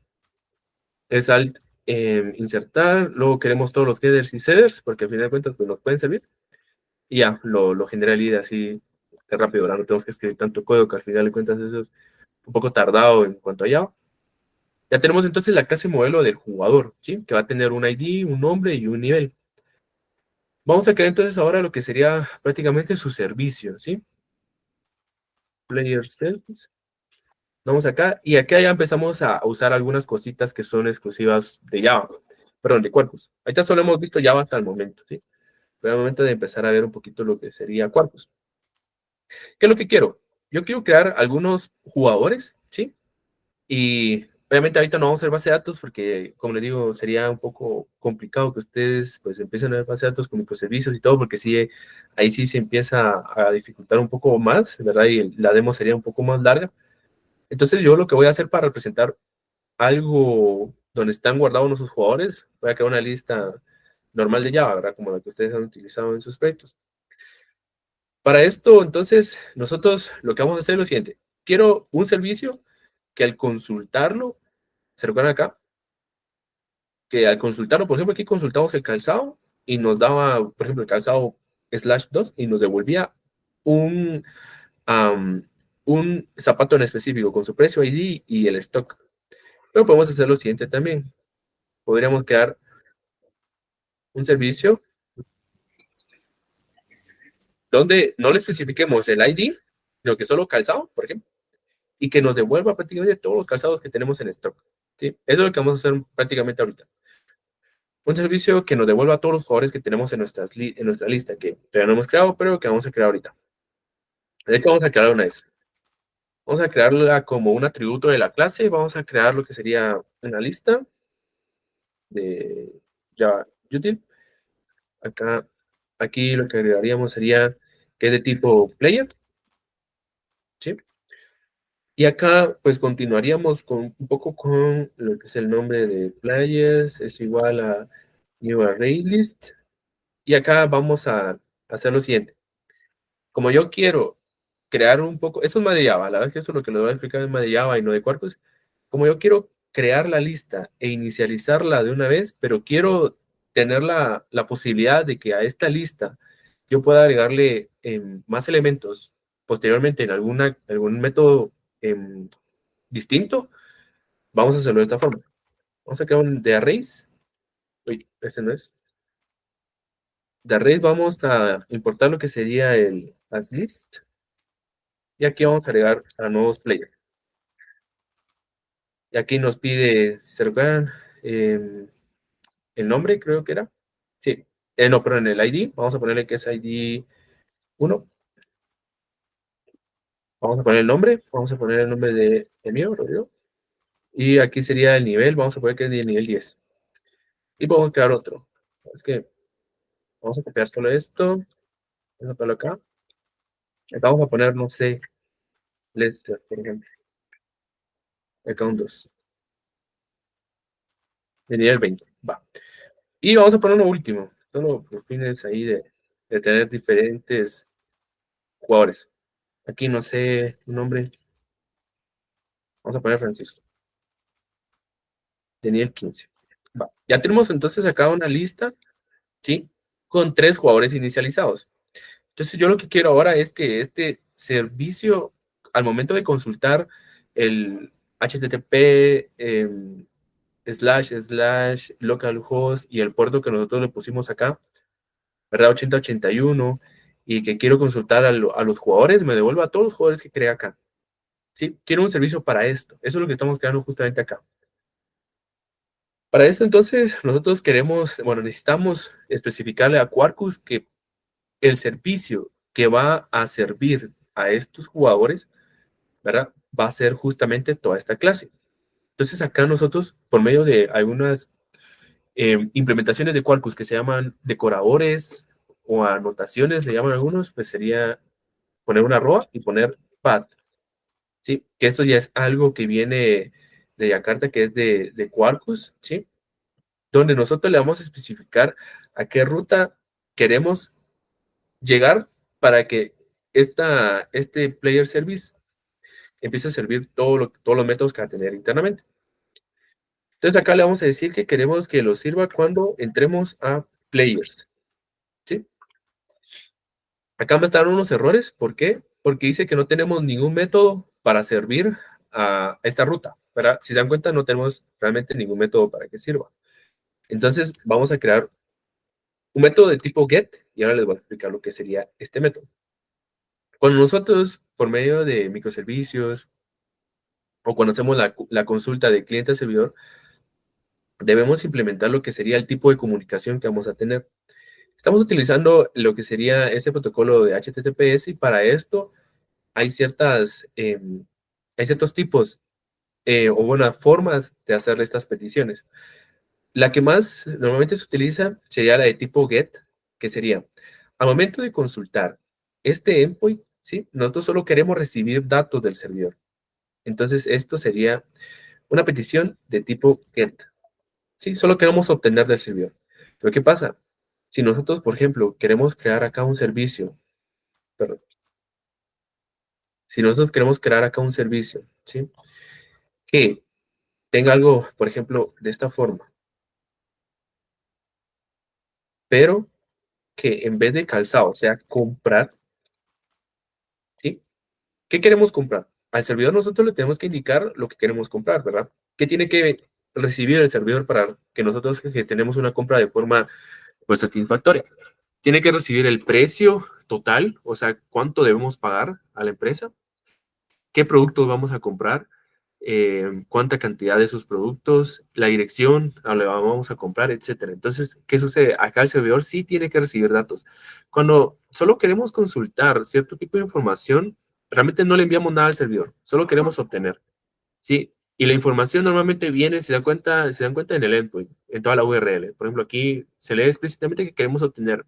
Es alt insertar, luego queremos todos los headers y setters, porque al final de cuentas pues, nos pueden servir. Y ya, lo genera el IDE así de rápido, ¿verdad? No tenemos que escribir tanto código que al final de cuentas eso es un poco tardado en cuanto a Java. Ya tenemos entonces la clase modelo del jugador, ¿sí? Que va a tener un ID, un nombre y un nivel. Vamos a crear entonces ahora lo que sería prácticamente su servicio, ¿sí? Player service. Vamos acá y acá ya empezamos a usar algunas cositas que son exclusivas de Java, perdón, de Quarkus. Ahorita solo hemos visto Java hasta el momento, ¿sí? Pero es el momento de empezar a ver un poquito lo que sería Quarkus. ¿Qué es lo que quiero? Yo quiero crear algunos jugadores, ¿sí? Y obviamente ahorita no vamos a hacer base de datos porque, como les digo, sería un poco complicado que ustedes pues empiecen a ver base de datos con microservicios y todo, porque sí, ahí sí se empieza a dificultar un poco más, ¿verdad? Y la demo sería un poco más larga. Entonces yo lo que voy a hacer para representar algo donde están guardados nuestros jugadores, voy a crear una lista normal de Java, ¿verdad? Como la que ustedes han utilizado en sus proyectos. Para esto, entonces, nosotros lo que vamos a hacer es lo siguiente. Quiero un servicio que al consultarlo, ¿se recuerdan acá? Que al consultarlo, por ejemplo, aquí consultamos el calzado y nos daba, por ejemplo, el calzado /2 y nos devolvía un, um, un zapato en específico con su precio ID y el stock. Pero podemos hacer lo siguiente también. Podríamos crear un servicio donde no le especifiquemos el ID, sino que solo calzado, por ejemplo, y que nos devuelva prácticamente todos los calzados que tenemos en stock. ¿Sí? Eso es lo que vamos a hacer prácticamente ahorita. Un servicio que nos devuelva a todos los jugadores que tenemos en, en nuestra lista, que todavía no hemos creado, pero que vamos a crear ahorita. De hecho, vamos a crear una vez. Vamos a crearla como un atributo de la clase. Vamos a crear lo que sería una lista de Java Util. Acá, aquí lo que agregaríamos sería que es de tipo player. ¿Sí? Y acá, pues continuaríamos con un poco con lo que es el nombre de players, es igual a new array list. Y acá vamos a hacer lo siguiente. Como yo quiero crear un poco, eso es más de Java, la verdad es que eso es lo que les voy a explicar es más de Java y no de Quarkus. Como yo quiero crear la lista e inicializarla de una vez, pero quiero tener la posibilidad de que a esta lista yo pueda agregarle más elementos posteriormente en algún método distinto, vamos a hacerlo de esta forma. Vamos a crear un de arrays. Uy, este no es. De arrays vamos a importar lo que sería el as list. Y aquí vamos a agregar a nuevos players. Y aquí nos pide, si se recuerdan, el nombre, creo que era. Sí. No, pero en el ID, vamos a ponerle que es ID 1. Vamos a poner el nombre, vamos a poner el nombre de mío, Rodrigo. Y aquí sería el nivel, vamos a poner que es de nivel 10. Y vamos a crear otro. Es que vamos a copiar solo esto. Vamos a ponerlo acá. Acá vamos a poner, no sé, Lester, por ejemplo. Acá un 2. De nivel 20. Va. Y vamos a poner uno último. Solo por fines ahí de tener diferentes jugadores. Aquí no sé un nombre. Vamos a poner Francisco. De nivel 15. Va. Ya tenemos entonces acá una lista, ¿sí? Con 3 jugadores inicializados. Entonces yo lo que quiero ahora es que este servicio, al momento de consultar el HTTP / localhost y el puerto que nosotros le pusimos acá, ¿verdad? 8081, y que quiero consultar a los jugadores, me devuelva a todos los jugadores que creé acá. ¿Sí? Quiero un servicio para esto. Eso es lo que estamos creando justamente acá. Para esto, entonces, nosotros queremos, bueno, necesitamos especificarle a Quarkus que el servicio que va a servir a estos jugadores, ¿verdad? Va a ser justamente toda esta clase. Entonces, acá nosotros, por medio de algunas implementaciones de Quarkus que se llaman decoradores o anotaciones, le llaman algunos, pues sería poner una arroba y poner path, ¿sí? Que esto ya es algo que viene de Yakarta, que es de Quarkus, ¿sí? Donde nosotros le vamos a especificar a qué ruta queremos llegar para que este player service empiece a servir todos los métodos que va a tener internamente. Entonces acá le vamos a decir que queremos que lo sirva cuando entremos a players, ¿sí? Acá me están unos errores. ¿Por qué? Porque dice que no tenemos ningún método para servir a esta ruta, ¿verdad? Si se dan cuenta, no tenemos realmente ningún método para que sirva. Entonces vamos a crear un método de tipo get y ahora les voy a explicar lo que sería este método. Cuando nosotros, por medio de microservicios o cuando hacemos la consulta de cliente a servidor, debemos implementar lo que sería el tipo de comunicación que vamos a tener. Estamos utilizando lo que sería este protocolo de HTTPS y para esto hay hay ciertos tipos o buenas formas de hacer estas peticiones. La que más normalmente se utiliza sería la de tipo GET, que sería, al momento de consultar este endpoint, ¿sí? Nosotros solo queremos recibir datos del servidor. Entonces, esto sería una petición de tipo GET, ¿sí? Solo queremos obtener del servidor. Pero ¿qué pasa? Si nosotros, por ejemplo, queremos crear acá un servicio, perdón, si nosotros queremos crear acá un servicio, ¿sí? Que tenga algo, por ejemplo, de esta forma, pero que en vez de calzado, o sea, comprar, ¿sí? ¿Qué queremos comprar? Al servidor nosotros le tenemos que indicar lo que queremos comprar, ¿verdad? ¿Qué tiene que recibir el servidor para que nosotros gestionemos una compra de forma pues satisfactoria? Tiene que recibir el precio total, o sea, cuánto debemos pagar a la empresa, qué productos vamos a comprar, cuánta cantidad de esos productos, la dirección a la que vamos a comprar, etcétera. Entonces, ¿qué sucede? Acá el servidor sí tiene que recibir datos. Cuando solo queremos consultar cierto tipo de información, realmente no le enviamos nada al servidor, solo queremos obtener, ¿sí? Y la información normalmente viene, se dan cuenta en el endpoint, en toda la URL. Por ejemplo, aquí se lee explícitamente que queremos obtener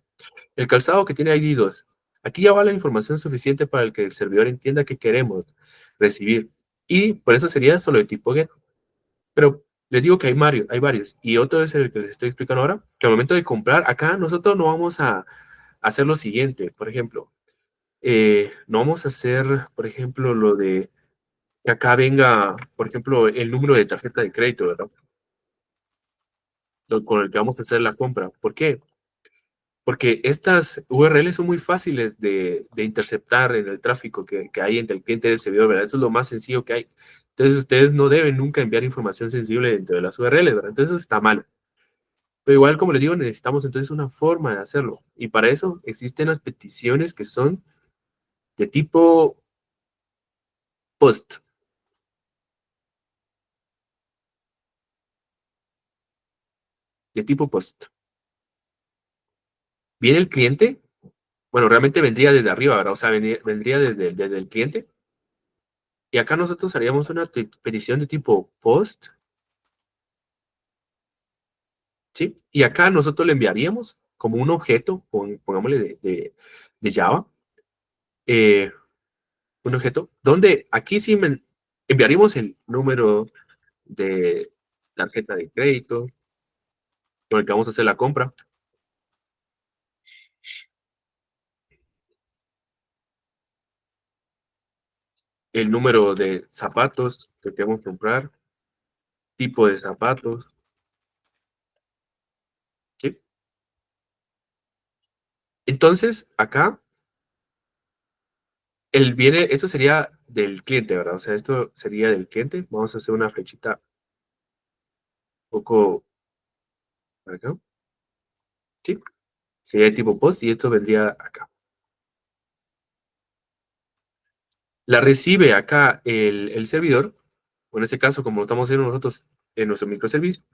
el calzado que tiene ID 2. Aquí ya va la información suficiente para que el servidor entienda que queremos recibir. Y por eso sería solo de tipo GET. Pero les digo que hay varios. Y otro es el que les estoy explicando ahora, que al momento de comprar, acá nosotros no vamos a hacer lo siguiente. Por ejemplo, no vamos a hacer, por ejemplo, lo de que acá venga, por ejemplo, el número de tarjeta de crédito, ¿verdad? Con el que vamos a hacer la compra. ¿Por qué? Porque estas URLs son muy fáciles de interceptar en el tráfico que hay entre el cliente y el servidor, ¿verdad? Eso es lo más sencillo que hay. Entonces, ustedes no deben nunca enviar información sensible dentro de las URLs, ¿verdad? Entonces, eso está mal. Pero igual, como les digo, necesitamos entonces una forma de hacerlo. Y para eso existen las peticiones que son de tipo post, de tipo post. Viene el cliente, bueno, realmente vendría desde arriba, ¿verdad? O sea, vendría desde el cliente. Y acá nosotros haríamos una petición de tipo post, ¿sí? Y acá nosotros le enviaríamos como un objeto, pongámosle de Java, eh, un objeto, donde aquí sí enviaríamos el número de tarjeta de crédito con el que vamos a hacer la compra, el número de zapatos que queremos comprar, tipo de zapatos, ¿sí? Entonces, acá, esto sería del cliente, ¿verdad? O sea, esto sería del cliente. Vamos a hacer una flechita un poco para acá, ¿sí? Sería de tipo post y esto vendría acá. La recibe acá el servidor, o en este caso, como lo estamos haciendo nosotros en nuestro microservicio,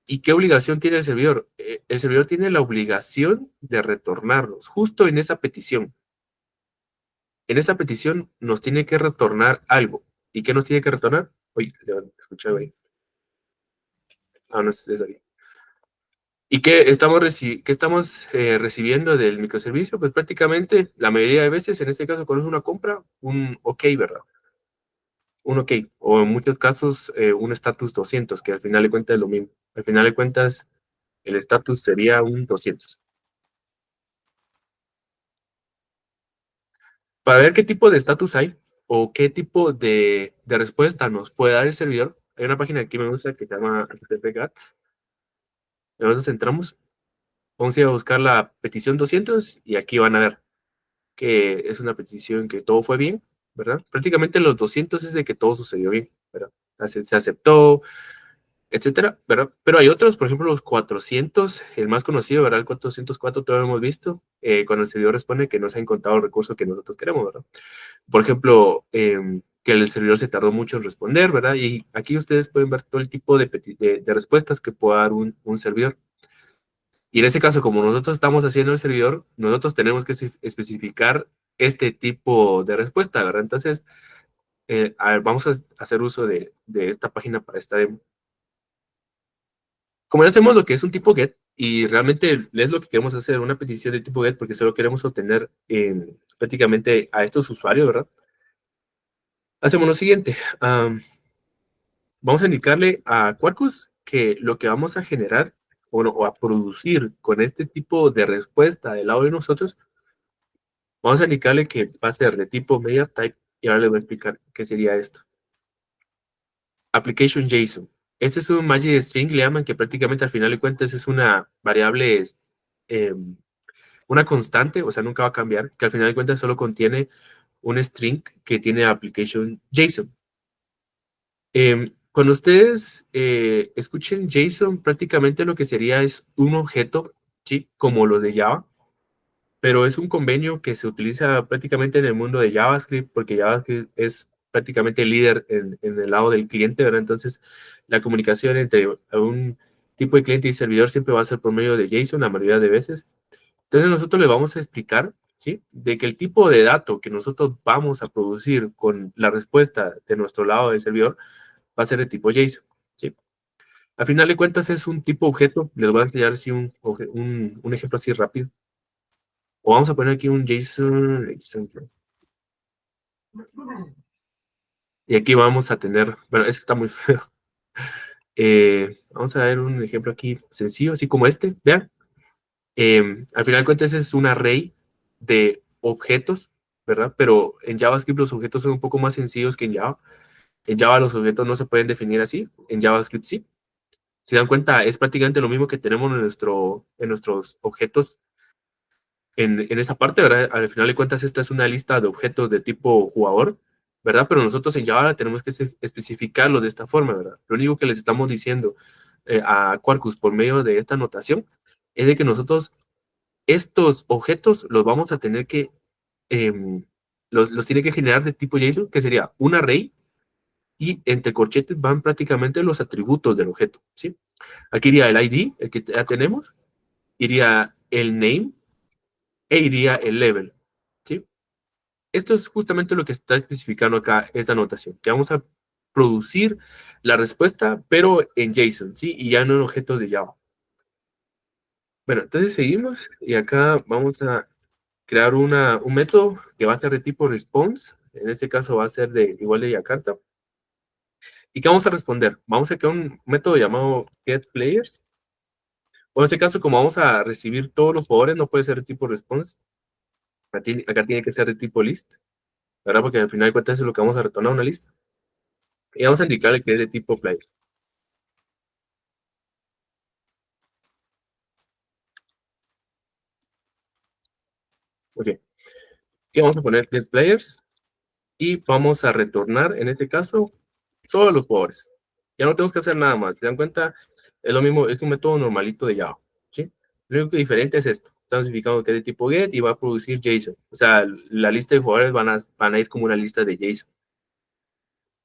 ¿Y qué obligación tiene el servidor? El servidor tiene la obligación de retornarnos justo en esa petición. En esa petición nos tiene que retornar algo. ¿Y qué nos tiene que retornar? Oye, escuché ahí. Ah, no, es ahí. ¿Y qué estamos recibiendo del microservicio? Pues prácticamente la mayoría de veces, en este caso, cuando es una compra, un OK, ¿verdad? Un OK. O en muchos casos, un status 200, que al final de cuentas es lo mismo. Al final de cuentas, el status sería un 200. Para ver qué tipo de estatus hay o qué tipo de respuesta nos puede dar el servidor, hay una página que me gusta que se llama HTTP GATS. Nosotros entramos, vamos a ir a buscar la petición 200 y aquí van a ver que es una petición que todo fue bien, ¿verdad? Prácticamente los 200 es de que todo sucedió bien, ¿verdad? Se aceptó, etcétera, ¿verdad? Pero hay otros, por ejemplo, los 400, el más conocido, ¿verdad? El 404 todavía lo hemos visto, cuando el servidor responde que no se ha encontrado el recurso que nosotros queremos, ¿verdad? Por ejemplo, que el servidor se tardó mucho en responder, ¿verdad? Y aquí ustedes pueden ver todo el tipo de respuestas que puede dar un servidor. Y en ese caso, como nosotros estamos haciendo el servidor, nosotros tenemos que especificar este tipo de respuesta, ¿verdad? Entonces, a ver, vamos a hacer uso de esta página para esta demo. Como ya hacemos lo que es un tipo GET, y realmente es lo que queremos hacer, una petición de tipo GET, porque solo queremos obtener prácticamente a estos usuarios, ¿verdad? Hacemos lo siguiente. Vamos a indicarle a Quarkus que lo que vamos a generar o a producir con este tipo de respuesta del lado de nosotros, vamos a indicarle que va a ser de tipo media type y ahora le voy a explicar qué sería esto. Application JSON. Este es un magic string, le llaman, que prácticamente al final de cuentas es una variable, eh, una constante, o sea, nunca va a cambiar, que al final de cuentas solo contiene un string que tiene application JSON. Cuando ustedes escuchen JSON, prácticamente lo que sería es un objeto, ¿sí? Como los de Java, pero es un convenio que se utiliza prácticamente en el mundo de JavaScript, porque JavaScript es prácticamente el líder en el lado del cliente, ¿verdad? Entonces, la comunicación entre un tipo de cliente y servidor siempre va a ser por medio de JSON la mayoría de veces. Entonces, nosotros le vamos a explicar, ¿sí? De que el tipo de dato que nosotros vamos a producir con la respuesta de nuestro lado del servidor va a ser de tipo JSON, ¿sí? Al final de cuentas es un tipo objeto. Les voy a enseñar así un ejemplo así rápido. O vamos a poner aquí un JSON example. Y aquí vamos a tener, bueno, ese está muy feo. Vamos a ver un ejemplo aquí sencillo, así como este. Vean, al final de cuentas es un array de objetos, ¿verdad? Pero en JavaScript los objetos son un poco más sencillos que en Java. En Java los objetos no se pueden definir así, en JavaScript sí. Si dan cuenta, es prácticamente lo mismo que tenemos en nuestros objetos en esa parte, ¿verdad? Al final de cuentas, esta es una lista de objetos de tipo jugador, ¿verdad? Pero nosotros en Java tenemos que especificarlo de esta forma, ¿verdad? Lo único que les estamos diciendo a Quarkus por medio de esta notación es de que nosotros estos objetos los vamos a tener que, los tiene que generar de tipo JSON, que sería un array, y entre corchetes van prácticamente los atributos del objeto, ¿sí? Aquí iría el ID, el que ya tenemos, iría el name e iría el level, ¿sí? Esto es justamente lo que está especificando acá esta notación, que vamos a producir la respuesta, pero en JSON, ¿sí? Y ya no en objetos de Java. Bueno, entonces seguimos y acá vamos a crear un método que va a ser de tipo response. En este caso va a ser de igual de Yakarta. ¿Y qué vamos a responder? Vamos a crear un método llamado getPlayers. O en este caso, como vamos a recibir todos los jugadores, no puede ser de tipo response. Acá tiene que ser de tipo list, ¿verdad? Porque al final de cuentas es lo que vamos a retornar una lista. Y vamos a indicarle que es de tipo player. Ok. Y vamos a poner get players y vamos a retornar, en este caso, solo los jugadores. Ya no tenemos que hacer nada más. ¿Se dan cuenta? Es lo mismo, es un método normalito de Java. ¿Sí? Lo único que diferente es esto. Estamos especificando que es de tipo get y va a producir JSON. O sea, la lista de jugadores van a ir como una lista de JSON.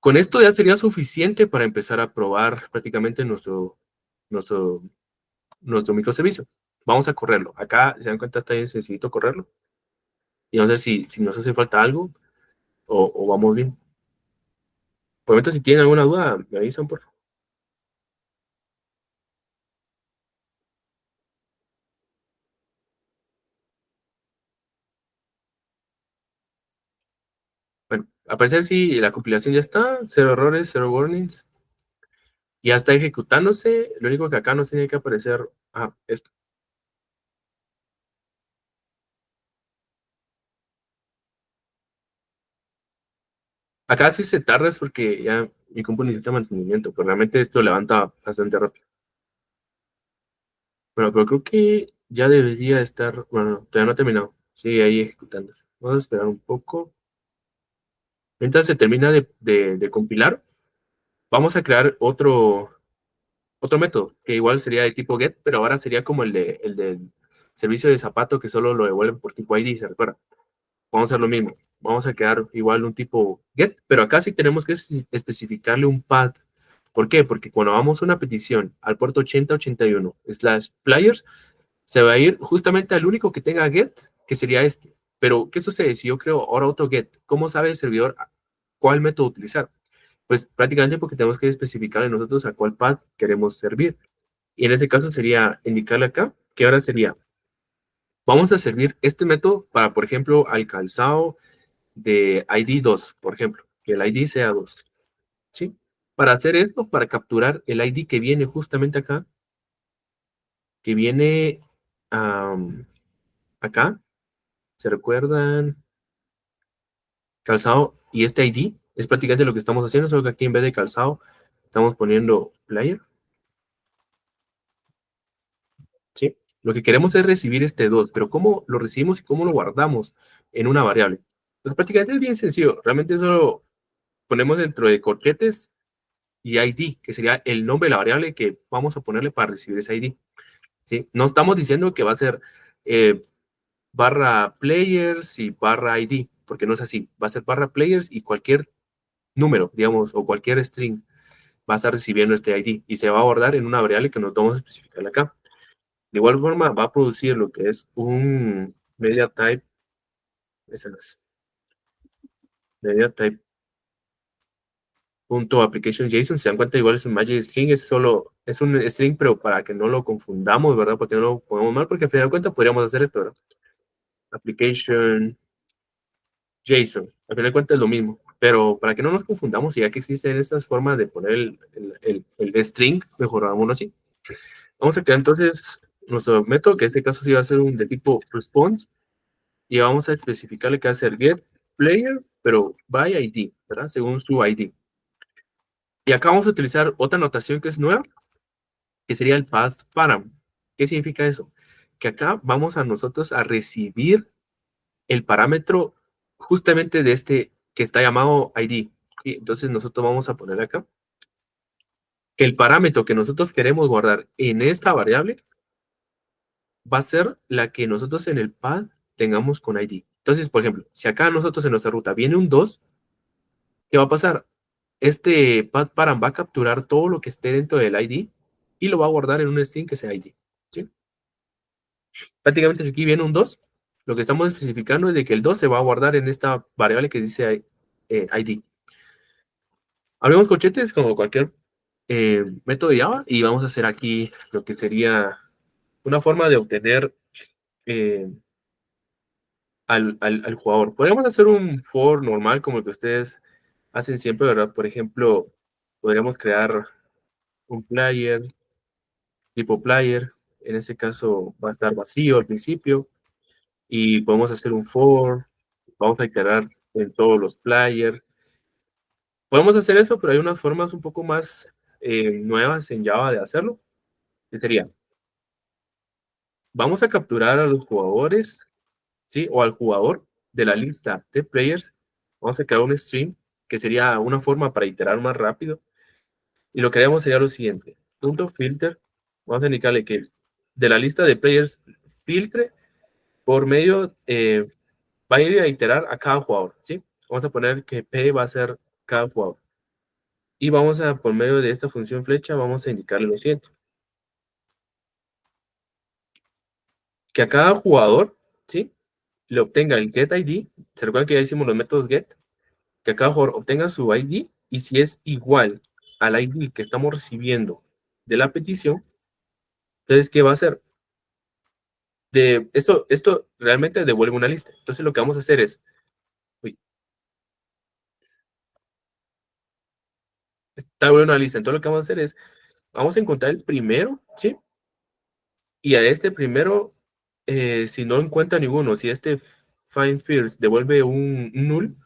Con esto ya sería suficiente para empezar a probar prácticamente nuestro, nuestro microservicio. Vamos a correrlo. Acá, se dan cuenta, está bien sencillito correrlo. Y vamos a ver si nos hace falta algo o vamos bien. Por lo tanto, si tienen alguna duda, me avisan, por favor. Bueno, al parecer sí, la compilación ya está, cero errores, cero warnings. Ya está ejecutándose. Lo único que acá nos tiene que aparecer, esto. Acá sí se tarda es porque ya mi compu necesita mantenimiento, pero realmente esto levanta bastante rápido. Bueno, pero creo que ya debería estar, bueno, todavía no ha terminado. Sigue ahí ejecutándose. Vamos a esperar un poco. Mientras se termina de compilar, vamos a crear otro método, que igual sería de tipo get, pero ahora sería como el del servicio de zapato que solo lo devuelve por tipo ID, ¿se recuerda? Vamos a hacer lo mismo. Vamos a crear igual un tipo get, pero acá sí tenemos que especificarle un path. ¿Por qué? Porque cuando vamos a una petición al puerto 8081/players, se va a ir justamente al único que tenga get, que sería este. Pero, ¿qué sucede si yo creo ahora otro get? ¿Cómo sabe el servidor cuál método utilizar? Pues prácticamente porque tenemos que especificarle nosotros a cuál path queremos servir. Y en ese caso sería indicarle acá que ahora sería, vamos a servir este método para, por ejemplo, al calzado de ID 2, por ejemplo, que el ID sea 2, ¿sí? Para hacer esto, para capturar el ID que viene justamente acá, que viene acá, ¿se recuerdan? Calzado y este ID es prácticamente lo que estamos haciendo, solo que aquí en vez de calzado estamos poniendo player, ¿sí? Lo que queremos es recibir este 2, pero ¿cómo lo recibimos y cómo lo guardamos en una variable? Pues prácticamente es bien sencillo, realmente solo ponemos dentro de corchetes y ID, que sería el nombre de la variable que vamos a ponerle para recibir ese ID, ¿sí? No estamos diciendo que va a ser barra players y barra ID, porque no es así, va a ser barra players y cualquier número, digamos, o cualquier string va a estar recibiendo este ID y se va a guardar en una variable que nos vamos a especificar acá. De igual forma, va a producir lo que es un media type, ese no es, media type punto application JSON. Se dan cuenta, igual es un magic string, es solo, es un string, pero para que no lo confundamos, ¿verdad? Porque no lo ponemos mal, porque al final de cuentas podríamos hacer esto, ¿verdad? Application JSON. Al final de cuentas es lo mismo, pero para que no nos confundamos, ya que existen estas formas de poner el string, mejorámoslo así. Vamos a crear entonces nuestro método, que en este caso sí va a ser un de tipo response, y vamos a especificarle que va a ser get player, pero by ID, ¿verdad? Según su ID. Y acá vamos a utilizar otra notación que es nueva, que sería el path param. ¿Qué significa eso? Que acá vamos a nosotros a recibir el parámetro justamente de este que está llamado ID. ¿Sí? Entonces nosotros vamos a poner acá que el parámetro que nosotros queremos guardar en esta variable va a ser la que nosotros en el path tengamos con ID. Entonces, por ejemplo, si acá nosotros en nuestra ruta viene un 2, ¿qué va a pasar? Este path param va a capturar todo lo que esté dentro del ID y lo va a guardar en un string que sea ID. ¿Sí? Prácticamente si aquí viene un 2, lo que estamos especificando es de que el 2 se va a guardar en esta variable que dice ID. Abrimos corchetes como cualquier método de Java y vamos a hacer aquí lo que sería una forma de obtener eh, al jugador. Podríamos hacer un for normal como el que ustedes hacen siempre, ¿verdad? Por ejemplo, podríamos crear un player, tipo player. En este caso va a estar vacío al principio y podemos hacer un for. Vamos a iterar en todos los players. Podemos hacer eso, pero hay unas formas un poco más nuevas en Java de hacerlo. Que sería, vamos a capturar a los jugadores, ¿sí? O al jugador de la lista de players. Vamos a crear un stream, que sería una forma para iterar más rápido. Y lo que haríamos sería lo siguiente. Punto filter. Vamos a indicarle que de la lista de players filtre por medio, va a ir a iterar a cada jugador, ¿sí? Vamos a poner que P va a ser cada jugador. Y vamos a, por medio de esta función flecha, vamos a indicarle lo siguiente. que a cada jugador, ¿sí? Le obtenga el get ID. ¿Se recuerdan que ya hicimos los métodos get? Que cada jugador obtenga su ID y si es igual al ID que estamos recibiendo de la petición, entonces, ¿qué va a hacer? Esto realmente devuelve una lista. Entonces, lo que vamos a hacer es, uy, está devuelve una lista. Entonces, lo que vamos a hacer es, vamos a encontrar el primero, ¿sí? Y a este primero, si no encuentra ninguno, si este find first devuelve un null,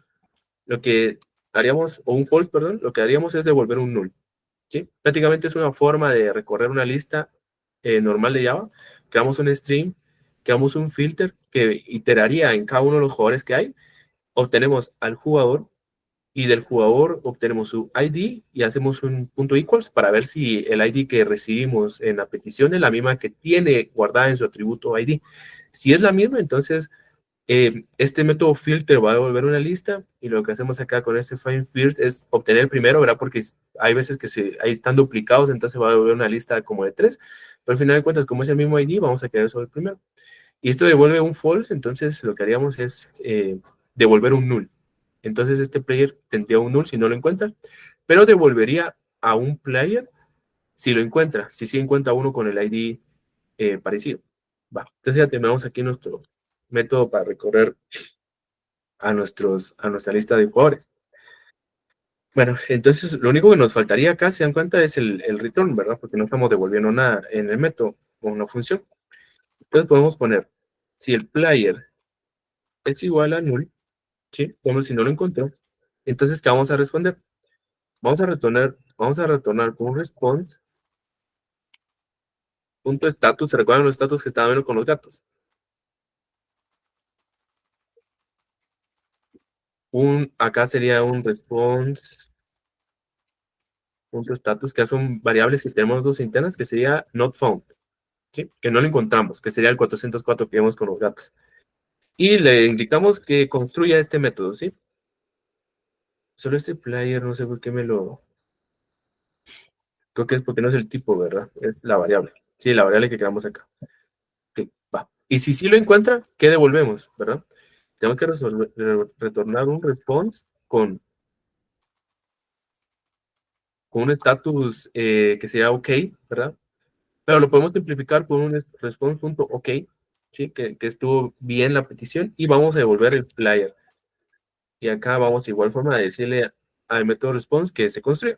lo que haríamos, o un false, perdón, lo que haríamos es devolver un null, ¿sí? Prácticamente es una forma de recorrer una lista normal de Java. Creamos un string, creamos un filter que iteraría en cada uno de los jugadores que hay, obtenemos al jugador y del jugador obtenemos su ID y hacemos un punto equals para ver si el ID que recibimos en la petición es la misma que tiene guardada en su atributo ID. Si es la misma, entonces este método filter va a devolver una lista y lo que hacemos acá con este find first es obtener el primero, ¿verdad? Porque hay veces que ahí están duplicados, entonces va a devolver una lista como de 3, pero al final de cuentas, como es el mismo ID, vamos a quedar sobre el primero. Y esto devuelve un false, entonces lo que haríamos es devolver un null. Entonces este player tendría un null si no lo encuentra, pero devolvería a un player si lo encuentra, si sí encuentra uno con el ID parecido. Va, entonces ya tenemos aquí nuestro método para recorrer a nuestra lista de jugadores. Bueno, entonces lo único que nos faltaría acá, si dan cuenta, es el return, ¿verdad? Porque no estamos devolviendo nada en el método o una función. Entonces podemos poner, si el player es igual a null, ¿sí? Como si no lo encontró, entonces, ¿qué vamos a responder? Vamos a retornar con un response, punto status. ¿Se recuerdan los status que estaban viendo con los gatos? Acá sería un response, punto status, que son variables que tenemos dos internas, que sería not found, ¿sí? Que no lo encontramos, que sería el 404 que vemos con los gatos. Y le indicamos que construya este método, ¿sí? Solo este player, no sé por qué creo que es porque no es el tipo, ¿verdad? Es la variable. Sí, la variable que creamos acá. Ok, va. Y si sí lo encuentra, ¿qué devolvemos, verdad? Tengo que retornar un response con un status que sería OK, ¿verdad? Pero lo podemos simplificar con un response.OK, ¿sí? Que estuvo bien la petición y vamos a devolver el player. Y acá vamos de igual forma a decirle al método response que se construya.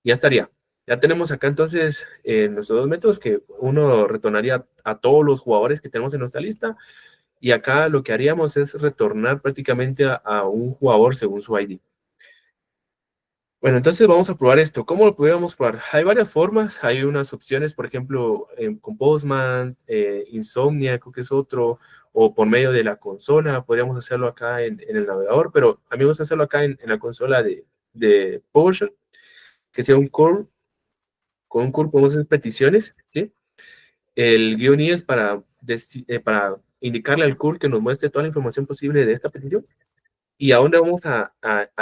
Ya estaría. Ya tenemos acá entonces nuestros dos métodos que uno retornaría a todos los jugadores que tenemos en nuestra lista y acá lo que haríamos es retornar prácticamente a un jugador según su ID. Bueno, entonces vamos a probar esto. ¿Cómo lo podríamos probar? Hay varias formas. Hay unas opciones, por ejemplo, con Postman, Insomnia, creo que es otro, o por medio de la consola. Podríamos hacerlo acá en el navegador, pero a mí me gusta hacerlo acá en la consola de PowerShell, que sea un curl. Con un curl podemos hacer peticiones, ¿sí? El guión I es para indicarle al curl que nos muestre toda la información posible de esta petición. ¿Y a dónde vamos a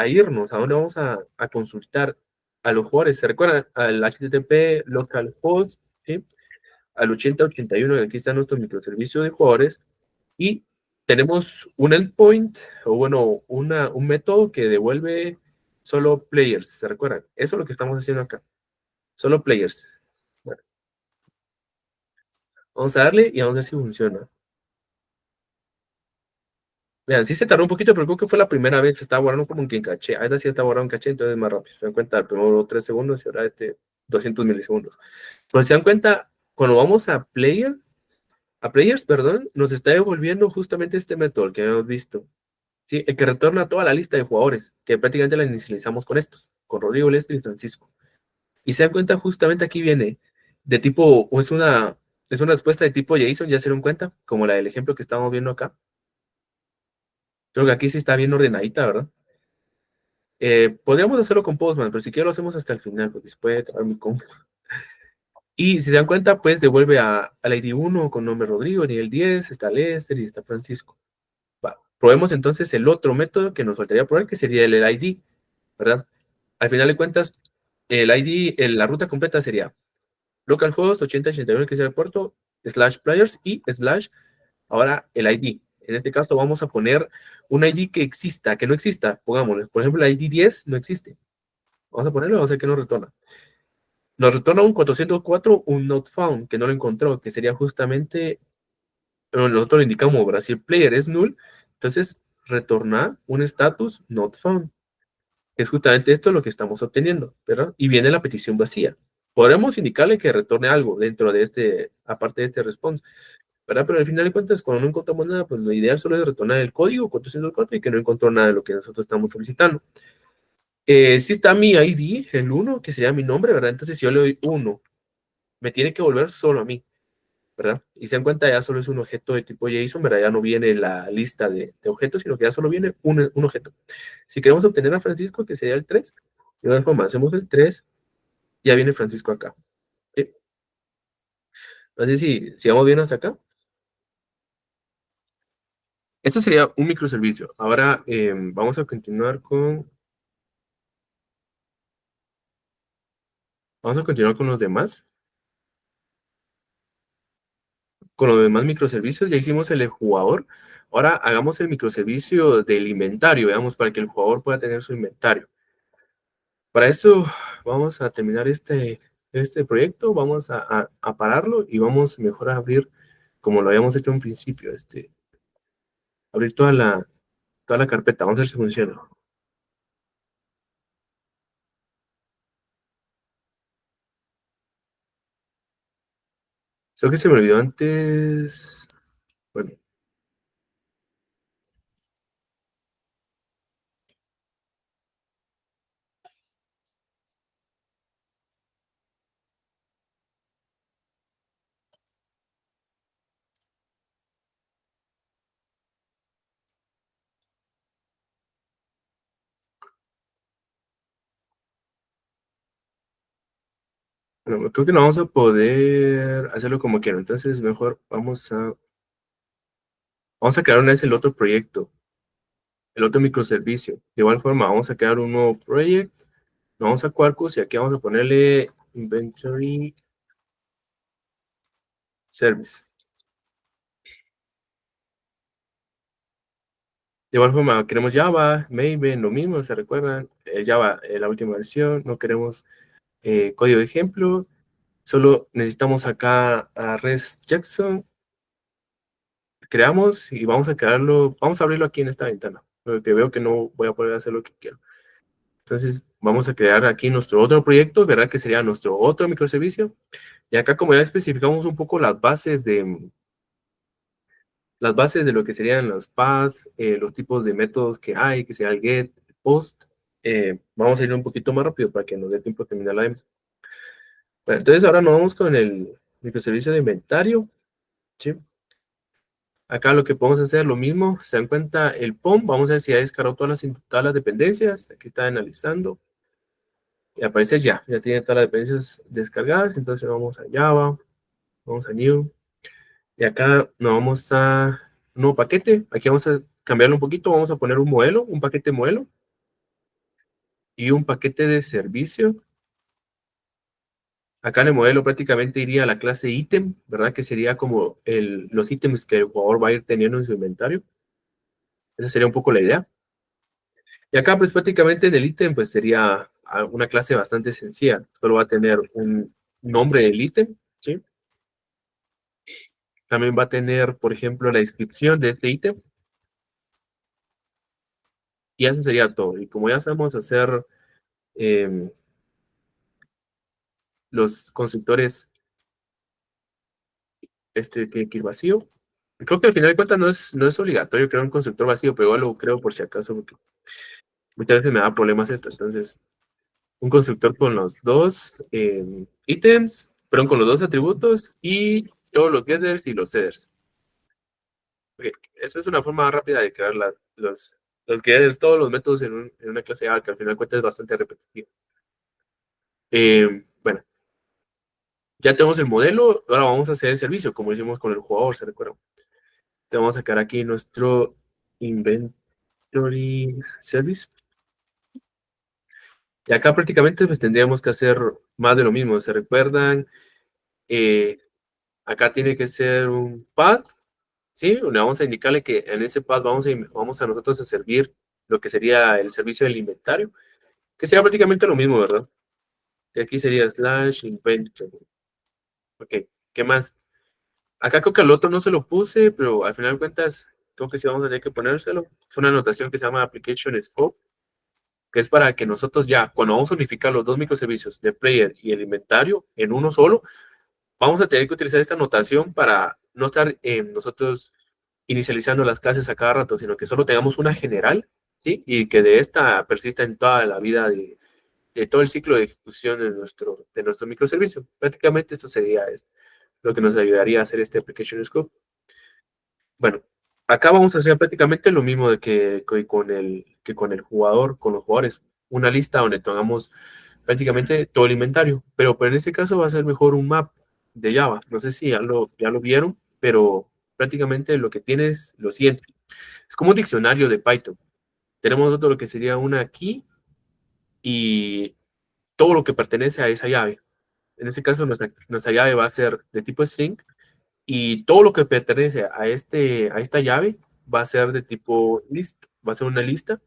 irnos? ¿A dónde vamos a consultar a los jugadores? ¿Se recuerdan? Al HTTP localhost, ¿sí? Al 8081, aquí está nuestro microservicio de jugadores, y tenemos un endpoint, o bueno, un método que devuelve solo players, ¿se recuerdan? Eso es lo que estamos haciendo acá, solo players. Bueno, vamos a darle y vamos a ver si funciona. Vean, sí se tardó un poquito, pero creo que fue la primera vez, se estaba guardando como que en caché. Ahora sí está guardado en caché, entonces es más rápido. Se dan cuenta, primero 3 segundos y ahora 200 milisegundos. Pero se dan cuenta, cuando vamos a players, perdón, nos está devolviendo justamente este método que habíamos visto. ¿Sí? El que retorna toda la lista de jugadores, que prácticamente la inicializamos con estos, con Rodrigo, Lester y Francisco. Y se dan cuenta, justamente aquí viene de tipo, o es una respuesta de tipo JSON, ya se dieron cuenta, como la del ejemplo que estábamos viendo acá. Creo que aquí sí está bien ordenadita, ¿verdad? Podríamos hacerlo con Postman, pero si quiero lo hacemos hasta el final, porque se puede trabar mi compu. Y si se dan cuenta, pues devuelve al ID 1 con nombre Rodrigo, nivel 10, está Lester y está Francisco. Va. Probemos entonces el otro método que nos faltaría probar, que sería el ID, ¿verdad? Al final de cuentas, el ID, la ruta completa sería localhost 8081, que es el puerto, slash players y slash ahora el ID. En este caso vamos a poner un ID que exista, que no exista. Pongámosle, por ejemplo, el ID 10 no existe. Vamos a ponerlo, vamos a ver qué nos retorna. Nos retorna un 404, un not found, que no lo encontró, que sería justamente, nosotros lo indicamos, ¿verdad? Si el player es null, entonces retorna un status not found, que es justamente esto lo que estamos obteniendo, ¿verdad? Y viene la petición vacía. Podremos indicarle que retorne algo dentro de este, aparte de este response, ¿verdad? Pero al final de cuentas, cuando no encontramos nada, pues lo ideal solo es retornar el código 404 y que no encontró nada de lo que nosotros estamos solicitando. Si está mi ID, el 1, que sería mi nombre, ¿verdad? Entonces, si yo le doy 1, me tiene que volver solo a mí, ¿verdad? Y se dan cuenta, ya solo es un objeto de tipo JSON, ¿verdad? Ya no viene la lista de objetos, sino que ya solo viene un objeto. Si queremos obtener a Francisco, que sería el 3, de igual forma, hacemos el 3, ya viene Francisco acá. ¿Sí? Entonces, si vamos bien hasta acá, este sería un microservicio. Ahora vamos a continuar con los demás. Con los demás microservicios ya hicimos el de jugador. Ahora hagamos el microservicio del inventario, veamos, para que el jugador pueda tener su inventario. Para eso vamos a terminar este proyecto, vamos a pararlo y vamos mejor a abrir, como lo habíamos hecho en principio, abrir toda la carpeta. Vamos a ver si funciona. Creo que se me olvidó antes. Bueno, bueno, creo que no vamos a poder hacerlo como quiero. Entonces, mejor vamos a crear una vez el otro proyecto, el otro microservicio. De igual forma, vamos a crear un nuevo proyecto. Vamos a Quarkus y aquí vamos a ponerle Inventory Service. De igual forma, queremos Java, Maven, lo mismo, ¿se recuerdan? Java, la última versión, no queremos código de ejemplo, solo necesitamos acá a REST Jackson, creamos y vamos a crearlo, vamos a abrirlo aquí en esta ventana, porque veo que no voy a poder hacer lo que quiero. Entonces, vamos a crear aquí nuestro otro proyecto, ¿verdad? Que sería nuestro otro microservicio. Y acá, como ya especificamos un poco las bases de lo que serían los paths, los tipos de métodos que hay, que sea el get, el post. Vamos a ir un poquito más rápido para que nos dé tiempo de terminar la demo. Bueno, entonces ahora nos vamos con el microservicio de inventario. ¿Sí? Acá lo que podemos hacer lo mismo, se dan cuenta el POM, vamos a ver si ha descargado todas las dependencias, aquí está analizando, y aparece ya tiene todas las dependencias descargadas, entonces vamos a Java, vamos a New, y acá nos vamos a un nuevo paquete, aquí vamos a cambiarlo un poquito, vamos a poner un modelo, un paquete modelo, y un paquete de servicio. Acá en el modelo prácticamente iría a la clase ítem, ¿verdad? Que sería como los ítems que el jugador va a ir teniendo en su inventario. Esa sería un poco la idea. Y acá pues prácticamente en el ítem pues sería una clase bastante sencilla. Solo va a tener un nombre del ítem, ¿sí? También va a tener, por ejemplo, la descripción de este ítem. Y eso sería todo. Y como ya sabemos hacer eh, los constructores que el vacío, creo que al final de cuentas no es obligatorio crear un constructor vacío, pero igual lo creo por si acaso, porque muchas veces me da problemas esto. Entonces, un constructor con los dos ítems, perdón, con los dos atributos y todos los getters y los setters. Okay. Esta es una forma rápida de crear los getters, todos los métodos en una clase A, que al final de cuentas es bastante repetitiva. Bueno, ya tenemos el modelo, ahora vamos a hacer el servicio, como hicimos con el jugador, ¿se recuerdan? Vamos a sacar aquí nuestro Inventory Service. Y acá prácticamente pues tendríamos que hacer más de lo mismo. ¿Se recuerdan? Acá tiene que ser un path, ¿sí? Le vamos a indicarle que en ese path vamos a nosotros a servir lo que sería el servicio del inventario, que sería prácticamente lo mismo, ¿verdad? Que aquí sería slash inventory. Ok, ¿qué más? Acá creo que al otro no se lo puse, pero al final de cuentas creo que sí vamos a tener que ponérselo. Es una anotación que se llama application scope, que es para que nosotros ya, cuando vamos a unificar los dos microservicios de player y el inventario en uno solo, vamos a tener que utilizar esta notación para no estar nosotros inicializando las clases a cada rato, sino que solo tengamos una general, ¿sí? Y que de esta persista en toda la vida de todo el ciclo de ejecución de nuestro microservicio. Prácticamente esto sería lo que nos ayudaría a hacer este application scope. Bueno, acá vamos a hacer prácticamente lo mismo que con el jugador, con los jugadores. Una lista donde tengamos prácticamente todo el inventario, pero en este caso va a ser mejor un map de Java. No sé si ya lo vieron, pero prácticamente lo que tiene es lo siguiente. Es como un diccionario de Python. Tenemos todo lo que sería una key y todo lo que pertenece a esa llave. En este caso, nuestra llave va a ser de tipo string y todo lo que pertenece a esta llave va a ser de tipo list. Va a ser una lista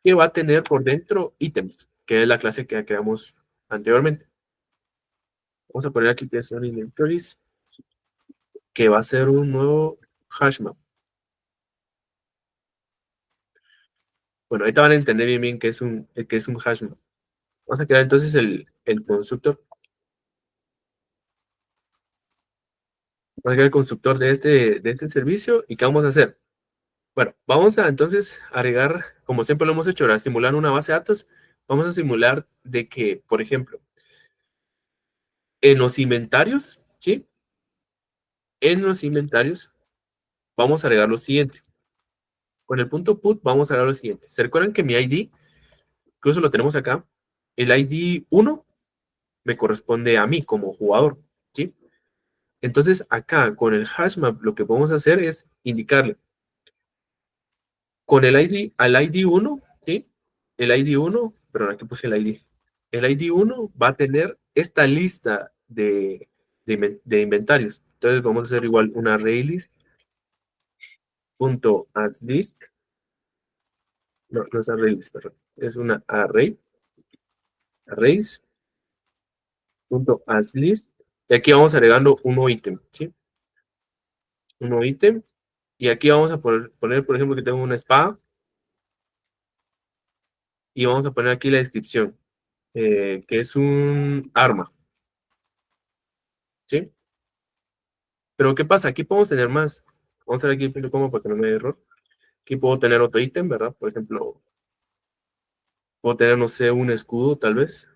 que va a tener por dentro ítems, que es la clase que creamos anteriormente. Vamos a poner aquí que son inventories, que va a ser un nuevo hashmap. Bueno, ahorita van a entender bien bien qué es un hashmap. Vamos a crear entonces el constructor. Vamos a crear el constructor de este servicio. ¿Y qué vamos a hacer? Bueno, vamos a entonces agregar, como siempre lo hemos hecho, ahora simular una base de datos. Vamos a simular de que, por ejemplo, en los inventarios, ¿sí? En los inventarios vamos a agregar lo siguiente. Con el punto put vamos a agregar lo siguiente. ¿Se recuerdan que mi ID, incluso lo tenemos acá, el ID 1 me corresponde a mí como jugador, ¿sí? Entonces acá con el hashmap lo que podemos hacer es indicarle con el ID al ID 1, ¿sí? El ID 1, perdón, aquí puse el ID. El ID 1 va a tener esta lista de inventarios. Entonces vamos a hacer igual una array list punto as list. No, no es array list, perdón. Es una arrays punto as list. Y aquí vamos agregando un nuevo ítem, ¿sí? Un nuevo ítem. Y aquí vamos a poner, por ejemplo, que tengo una espada. Y vamos a poner aquí la descripción, que es un arma, ¿sí? Pero ¿qué pasa? Aquí podemos tener más. Vamos a ver aquí cómo para que no me dé error. Aquí puedo tener otro ítem, ¿verdad? Por ejemplo, puedo tener, no sé, un escudo tal vez.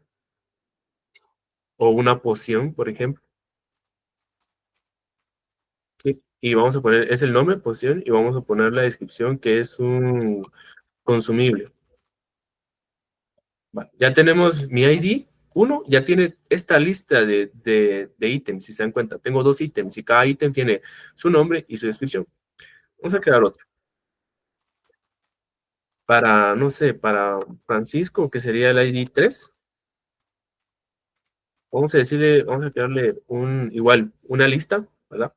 O una poción, por ejemplo. ¿Sí? Y vamos a poner, es el nombre, poción, y vamos a poner la descripción que es un consumible. Va, ya tenemos mi ID. Uno ya tiene esta lista de ítems, si se dan cuenta. Tengo dos ítems y cada ítem tiene su nombre y su descripción. Vamos a crear otro. Para, no sé, para Francisco, que sería el ID 3. Vamos a crearle igual, una lista, ¿verdad?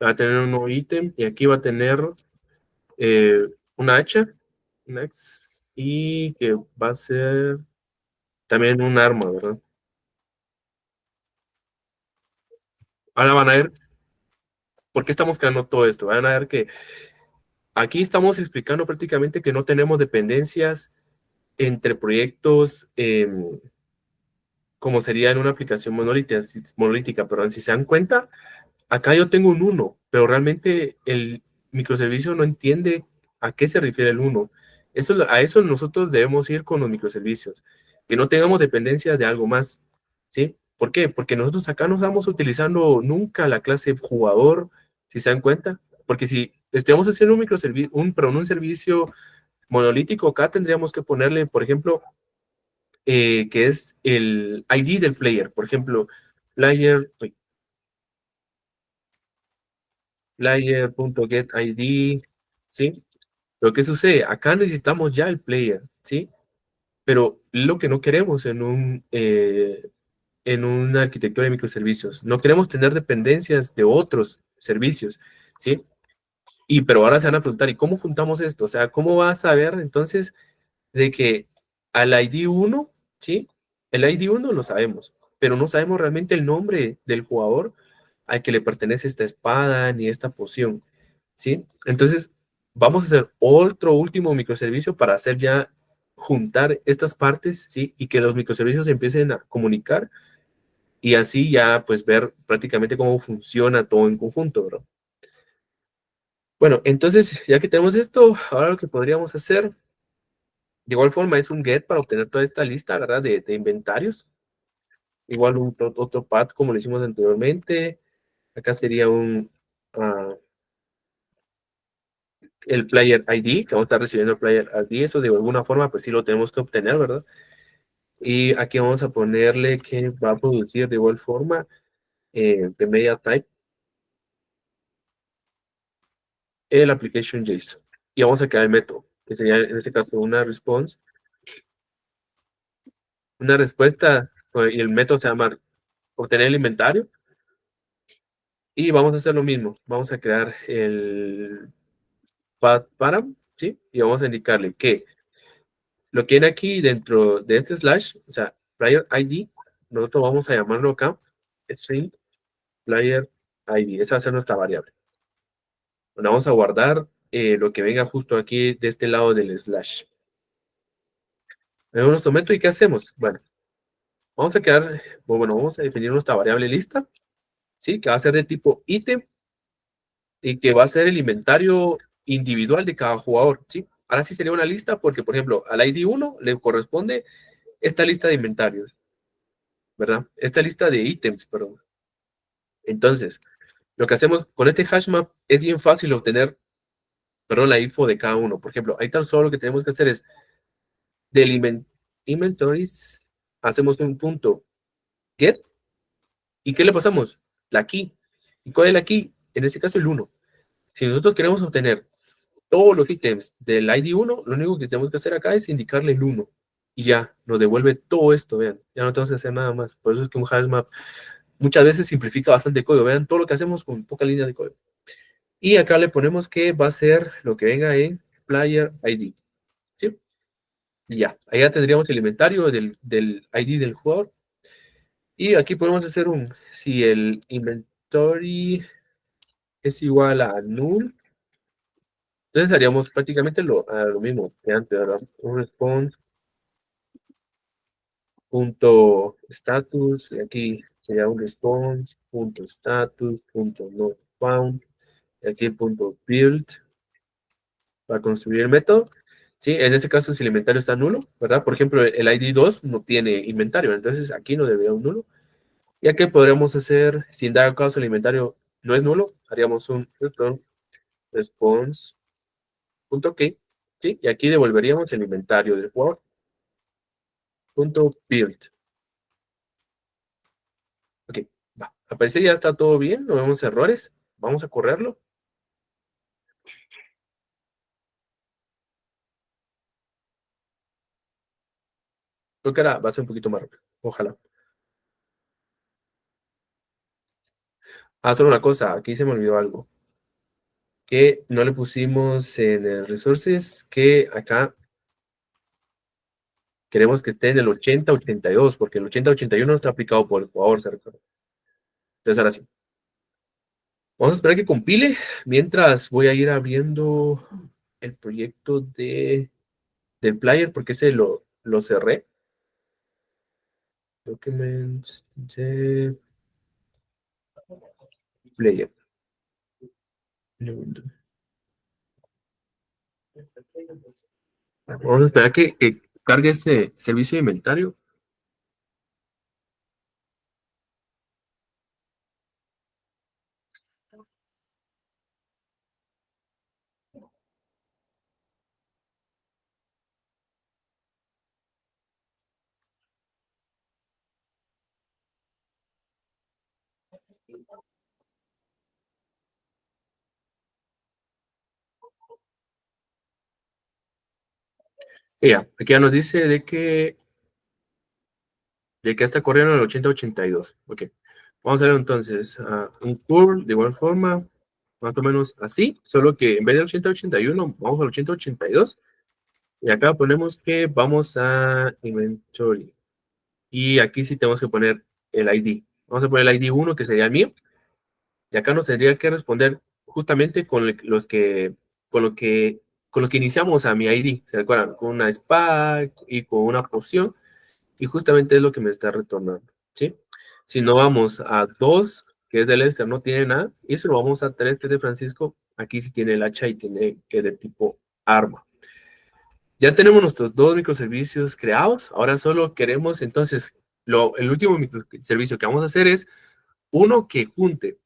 Va a tener un nuevo ítem y aquí va a tener eh, una hacha, un axe, y que va a ser también un arma, ¿verdad? Ahora van a ver por qué estamos creando todo esto. Van a ver que aquí estamos explicando prácticamente que no tenemos dependencias entre proyectos como sería en una aplicación monolítica, perdón. Si se dan cuenta, acá yo tengo un 1, pero realmente el microservicio no entiende a qué se refiere el 1. A eso nosotros debemos ir con los microservicios, que no tengamos dependencias de algo más, ¿sí? ¿Por qué? Porque nosotros acá no estamos utilizando nunca la clase jugador, si se dan cuenta, porque si estuviéramos haciendo un microservicio, un servicio monolítico, acá tendríamos que ponerle, por ejemplo, que es el ID del player, por ejemplo, player, player.getID, ¿sí? Lo que sucede, acá necesitamos ya el player, ¿sí? pero lo que no queremos en una arquitectura de microservicios. No queremos tener dependencias de otros servicios, ¿sí? Pero ahora se van a preguntar, ¿y cómo juntamos esto? O sea, ¿cómo vas a ver entonces de que al ID 1, ¿sí? El ID 1 lo sabemos, pero no sabemos realmente el nombre del jugador al que le pertenece esta espada ni esta poción, ¿sí? Entonces, vamos a hacer otro último microservicio para hacer ya juntar estas partes, ¿sí? Y que los microservicios empiecen a comunicar y así ya pues ver prácticamente cómo funciona todo en conjunto, ¿verdad? Bueno, entonces ya que tenemos esto, ahora lo que podríamos hacer de igual forma es un get para obtener toda esta lista, ¿verdad? De inventarios. Igual otro path como lo hicimos anteriormente. Acá sería el player ID, que vamos a estar recibiendo el player ID. Eso de alguna forma pues sí lo tenemos que obtener, ¿verdad? Y aquí vamos a ponerle que va a producir de igual forma de media type el application JSON. Y vamos a crear el método, que sería en este caso una response, una respuesta, y el método se llama obtener el inventario. Y vamos a hacer lo mismo. Vamos a crear el path param, ¿sí? Y vamos a indicarle que lo que viene aquí dentro de este slash, o sea, player ID, nosotros vamos a llamarlo acá string player ID. Esa va a ser nuestra variable. Bueno, vamos a guardar lo que venga justo aquí de este lado del slash. Vemos nuestro método y ¿qué hacemos? Bueno, vamos a crear, bueno, vamos a definir nuestra variable lista, ¿sí? Que va a ser de tipo ítem y que va a ser el inventario individual de cada jugador, ¿sí? Ahora sí sería una lista porque, por ejemplo, al ID 1 le corresponde esta lista de inventarios, ¿verdad? Esta lista de ítems, perdón. Entonces, lo que hacemos con este hashmap es bien fácil obtener, perdón, la info de cada uno. Por ejemplo, ahí tan solo lo que tenemos que hacer es del inventories, hacemos un punto get, ¿y qué le pasamos? La key. ¿Y cuál es la key? En este caso, el 1. Si nosotros queremos obtener todos los ítems del ID 1, lo único que tenemos que hacer acá es indicarle el 1. Y ya, nos devuelve todo esto, vean. Ya no tenemos que hacer nada más. Por eso es que un hashmap muchas veces simplifica bastante código. Vean todo lo que hacemos con poca línea de código. Y acá le ponemos que va a ser lo que venga en player ID. ¿Sí? Y ya, ahí ya tendríamos el inventario del ID del jugador. Y aquí podemos hacer si el inventory es igual a null, entonces haríamos prácticamente lo mismo que antes, ¿verdad? Un response punto status, y aquí sería un response punto status punto not found, y aquí punto build para construir el método. Sí, en este caso si el inventario está nulo, ¿verdad? Por ejemplo, el ID 2 no tiene inventario, entonces aquí no debería un nulo. Ya que podríamos hacer, si en dado caso el inventario no es nulo, haríamos un return response punto key, ¿sí? Y aquí devolveríamos el inventario del jugador punto build. Ok, va. Al parecer ya está todo bien, no vemos errores. Vamos a correrlo. Creo que ahora va a ser un poquito más rápido. Ojalá. Ah, solo una cosa, aquí se me olvidó algo. Que no le pusimos en el resources, que acá queremos que esté en el 80-82, porque el 80-81 no está aplicado por el jugador, ¿se recuerda? Entonces ahora sí. Vamos a esperar que compile. Mientras voy a ir abriendo el proyecto del player, porque ese lo cerré. Documents de player. Vamos a esperar que cargue este servicio de inventario. Y ya, aquí ya nos dice de que está corriendo el 8082. Ok. Vamos a ver entonces un curl de igual forma, más o menos así, solo que en vez de 8081, vamos al 8082. Y acá ponemos que vamos a inventory. Y aquí sí tenemos que poner el ID. Vamos a poner el ID 1, que sería el mío. Y acá nos tendría que responder justamente con lo que, con los que iniciamos a mi ID. ¿Se acuerdan? Con una spa y con una poción. Y justamente es lo que me está retornando, ¿sí? Si no vamos a 2, que es del Lester, no tiene nada. Y si lo vamos a 3, que es de Francisco, aquí sí tiene el hacha y tiene que de tipo arma. Ya tenemos nuestros dos microservicios creados. Ahora solo queremos, entonces, el último microservicio que vamos a hacer es uno que junte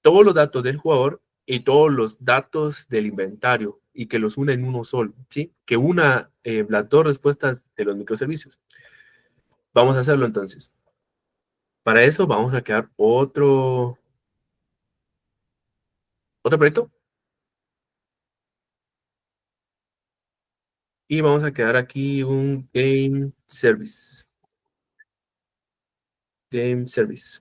todos los datos del jugador y todos los datos del inventario y que los una en uno solo, ¿sí? Que una las dos respuestas de los microservicios. Vamos a hacerlo entonces. Para eso vamos a crear otro proyecto y vamos a crear aquí un game service. Game service.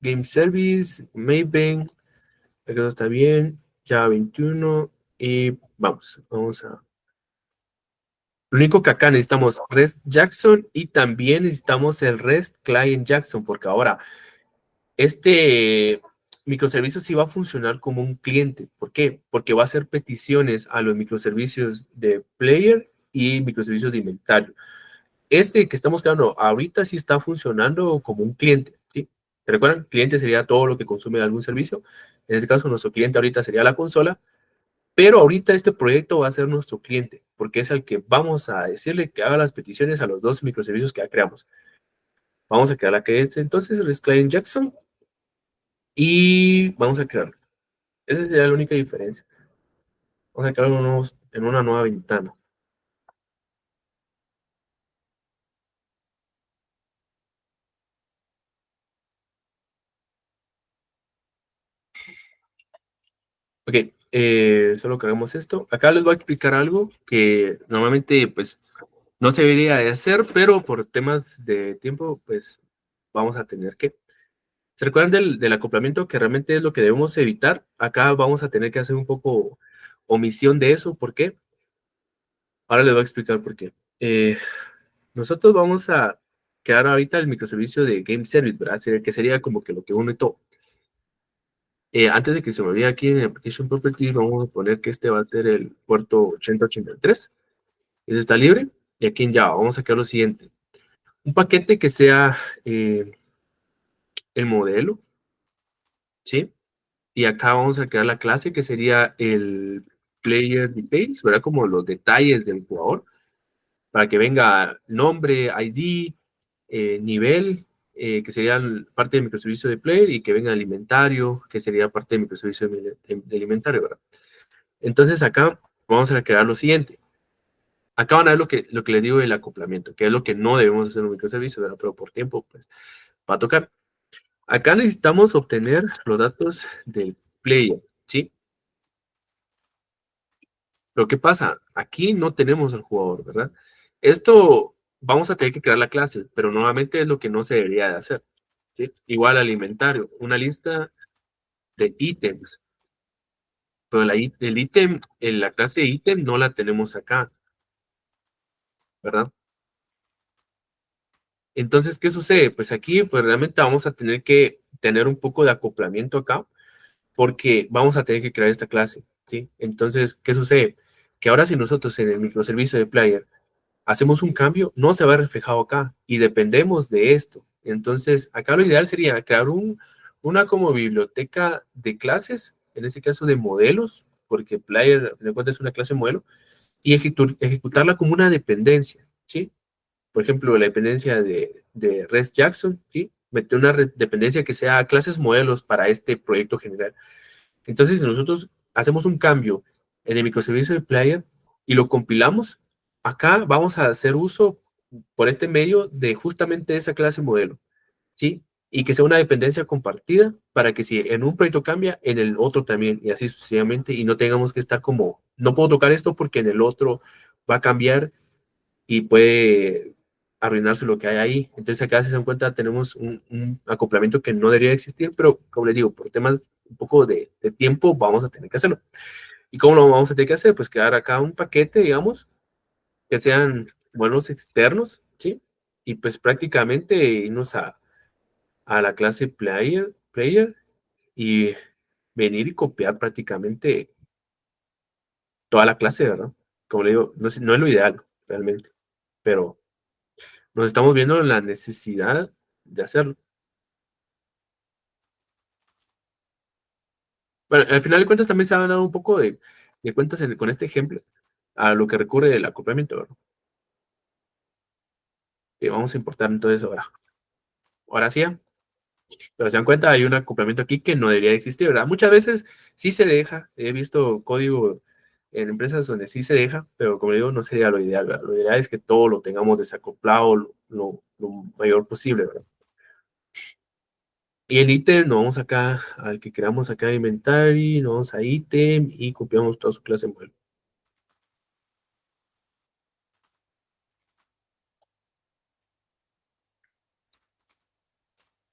Game service, Maven, acá está bien, ya 21 y vamos a... Lo único que acá necesitamos REST Jackson y también necesitamos el REST Client Jackson, porque ahora este microservicio sí va a funcionar como un cliente. ¿Por qué? Porque va a hacer peticiones a los microservicios de player y microservicios de inventario. Este que estamos creando ahorita sí está funcionando como un cliente, ¿sí? ¿Te recuerdan? Cliente sería todo lo que consume algún servicio. En este caso, nuestro cliente ahorita sería la consola, pero ahorita este proyecto va a ser nuestro cliente, porque es el que vamos a decirle que haga las peticiones a los dos microservicios que ya creamos. Vamos a crear aquí entonces el Client Jackson y vamos a crear. Esa sería la única diferencia. Vamos a crearlo en una nueva ventana. Ok, solo cargamos esto. Acá les voy a explicar algo que normalmente pues no se debería de hacer, pero por temas de tiempo pues vamos a tener que. ¿Se recuerdan del acoplamiento que realmente es lo que debemos evitar? Acá vamos a tener que hacer un poco omisión de eso. ¿Por qué? Ahora les voy a explicar por qué. Nosotros vamos a crear ahorita el microservicio de Game Service, ¿verdad? Que sería como que lo que une todo. Antes de que se me olvide aquí en Application Properties, vamos a poner que este va a ser el puerto 8083. Ese está libre. Y aquí en Java vamos a crear lo siguiente. Un paquete que sea el modelo, ¿sí? Y acá vamos a crear la clase que sería el Player Details, ¿verdad? Como los detalles del jugador, para que venga nombre, ID, nivel, que serían parte del microservicio de Player, y que venga el inventario, que sería parte del microservicio del inventario, ¿verdad? Entonces acá vamos a crear lo siguiente. Acá van a ver lo que les digo del acoplamiento, que es lo que no debemos hacer en un microservicio, ¿verdad? Pero por tiempo, pues, va a tocar. Acá necesitamos obtener los datos del player, ¿sí? Pero ¿qué pasa? Aquí no tenemos al jugador, ¿verdad? Esto vamos a tener que crear la clase, pero nuevamente es lo que no se debería de hacer, ¿sí? Igual al inventario, una lista de ítems, pero el ítem, en la clase de ítem no la tenemos acá, ¿verdad? Entonces, ¿qué sucede? Pues aquí, pues realmente vamos a tener que tener un poco de acoplamiento acá, porque vamos a tener que crear esta clase, ¿sí? Entonces, ¿qué sucede? Que ahora si nosotros en el microservicio de Player hacemos un cambio, no se va reflejado acá y dependemos de esto. Entonces, acá lo ideal sería crear una como biblioteca de clases, en este caso de modelos, porque Player, de cuenta, es una clase modelo, y ejecutarla como una dependencia, ¿sí? Por ejemplo, la dependencia de REST Jackson, ¿sí? Meter una dependencia que sea clases modelos para este proyecto general. Entonces, si nosotros hacemos un cambio en el microservicio de Player y lo compilamos, acá vamos a hacer uso por este medio de justamente esa clase modelo, ¿sí? y que sea una dependencia compartida para que si en un proyecto cambia, en el otro también, y así sucesivamente, y no tengamos que estar como, no puedo tocar esto porque en el otro va a cambiar y puede arruinarse lo que hay ahí. Entonces acá, si se dan cuenta, tenemos un acoplamiento que no debería existir, pero como les digo, por temas un poco de tiempo, vamos a tener que hacerlo. ¿Y cómo lo vamos a tener que hacer? Pues crear acá un paquete, digamos, que sean buenos externos, ¿sí? Y pues prácticamente irnos a la clase player y venir y copiar prácticamente toda la clase, ¿verdad? Como le digo, no es lo ideal realmente, pero nos estamos viendo la necesidad de hacerlo. Bueno, al final de cuentas también se han dado un poco de cuentas con este ejemplo a lo que recurre el acoplamiento, ¿verdad? Que vamos a importar entonces ahora. Ahora sí, pero se dan cuenta, hay un acoplamiento aquí que no debería existir, ¿verdad? Muchas veces sí se deja, he visto código en empresas donde sí se deja, pero como digo, no sería lo ideal, ¿verdad? Lo ideal es que todo lo tengamos desacoplado lo mayor posible, ¿verdad? Y el ítem, nos vamos acá al que creamos acá en Inventory, nos vamos a ítem y copiamos toda su clase modelo.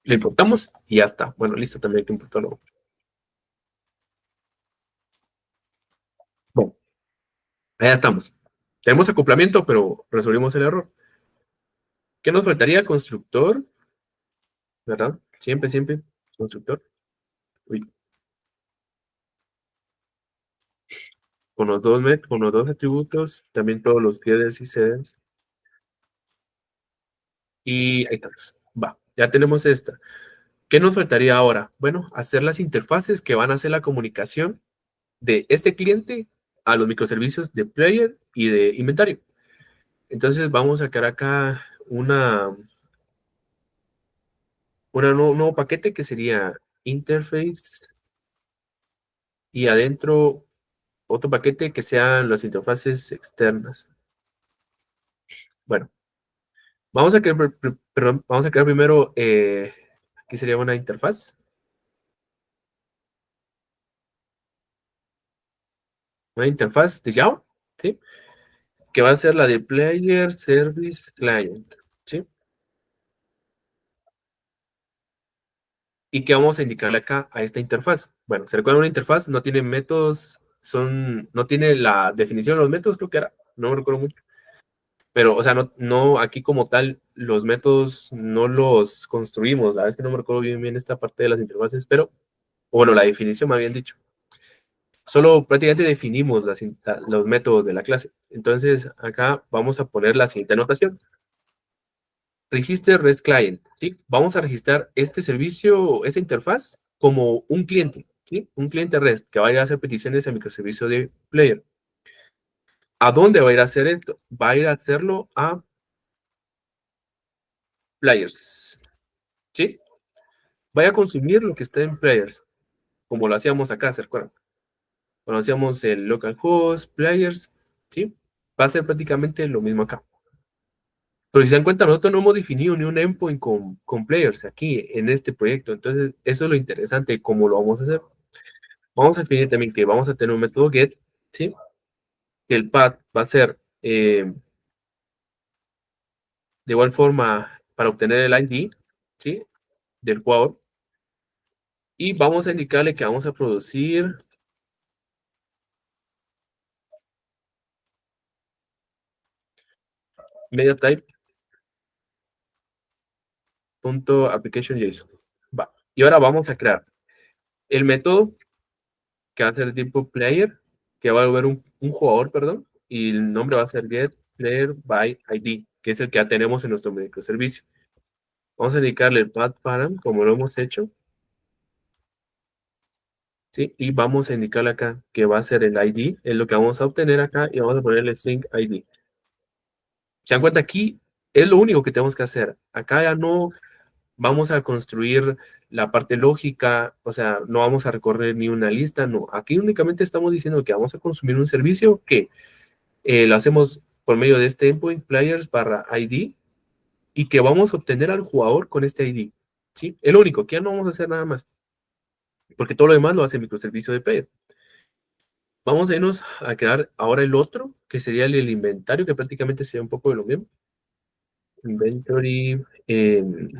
Le importamos y ya está. Bueno, listo, también hay que importarlo. Bueno, allá estamos. Tenemos acoplamiento, pero resolvimos el error. ¿Qué nos faltaría? Constructor, ¿verdad? Siempre, siempre, constructor. Uy, con los dos atributos, también todos los headers y settings. Y ahí estamos. Va, ya tenemos esta. ¿Qué nos faltaría ahora? Bueno, hacer las interfaces que van a hacer la comunicación de este cliente a los microservicios de player y de inventario. Entonces vamos a crear acá un nuevo paquete que sería interface y adentro otro paquete que sean las interfaces externas. Bueno, vamos a crear primero, aquí sería una interfaz. Una interfaz de Java, ¿sí? Que va a ser la de Player Service Client, ¿sí? ¿Y qué vamos a indicarle acá a esta interfaz? Bueno, ¿se recuerdan? Una interfaz no tiene métodos, no tiene la definición de los métodos, creo que era, no me recuerdo mucho. Pero, o sea, no, aquí como tal, los métodos no los construimos. La verdad es que no me recuerdo bien esta parte de las interfaces, pero, bueno, la definición me habían dicho. Solo prácticamente definimos los métodos de la clase. Entonces, acá vamos a poner la siguiente anotación. Register REST Client, ¿sí? Vamos a registrar este servicio, esta interfaz, como un cliente, ¿sí? Un cliente REST que va a ir a hacer peticiones al microservicio de Player. ¿A dónde va a ir a hacer esto? Va a ir a hacerlo a Players, ¿sí? Vaya a consumir lo que está en Players, como lo hacíamos acá, ¿se acuerdan? Cuando hacíamos el localhost, Players, ¿sí? Va a ser prácticamente lo mismo acá. Pero si se dan cuenta, nosotros no hemos definido ni un endpoint con Players aquí, en este proyecto. Entonces, eso es lo interesante, cómo lo vamos a hacer. Vamos a definir también que vamos a tener un método get, ¿sí? Que el path va a ser, de igual forma, para obtener el ID, ¿sí? Del jugador. Y vamos a indicarle que vamos a producir media type.application.json. Va. Y ahora vamos a crear el método que va a ser de tipo player, que va a volver un jugador, perdón, y el nombre va a ser get player by ID, que es el que ya tenemos en nuestro microservicio. Vamos a indicarle el path param, como lo hemos hecho, ¿sí? Y vamos a indicarle acá que va a ser el ID, es lo que vamos a obtener acá, y vamos a ponerle string ID. ¿Se dan cuenta? Aquí es lo único que tenemos que hacer. Acá ya no vamos a construir la parte lógica, o sea, no vamos a recorrer ni una lista, no. Aquí únicamente estamos diciendo que vamos a consumir un servicio que lo hacemos por medio de este endpoint players barra ID y que vamos a obtener al jugador con este ID, ¿sí? El único, que ya no vamos a hacer nada más, porque todo lo demás lo hace el microservicio de player. Vamos a irnos a crear ahora el otro, que sería el inventario, que prácticamente sería un poco de lo mismo. Inventory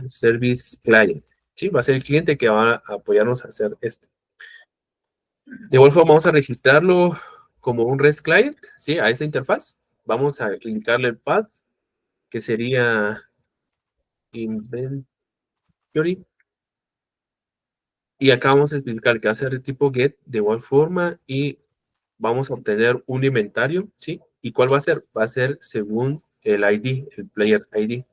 Service Client. ¿Sí? Va a ser el cliente que va a apoyarnos a hacer esto. De igual forma, vamos a registrarlo como un REST Client, ¿sí? A esta interfaz. Vamos a indicarle el path, que sería Inventory. Y acá vamos a explicar que va a ser de tipo get de igual forma y vamos a obtener un inventario, ¿sí? ¿Y cuál va a ser? Va a ser según el ID, el player ID.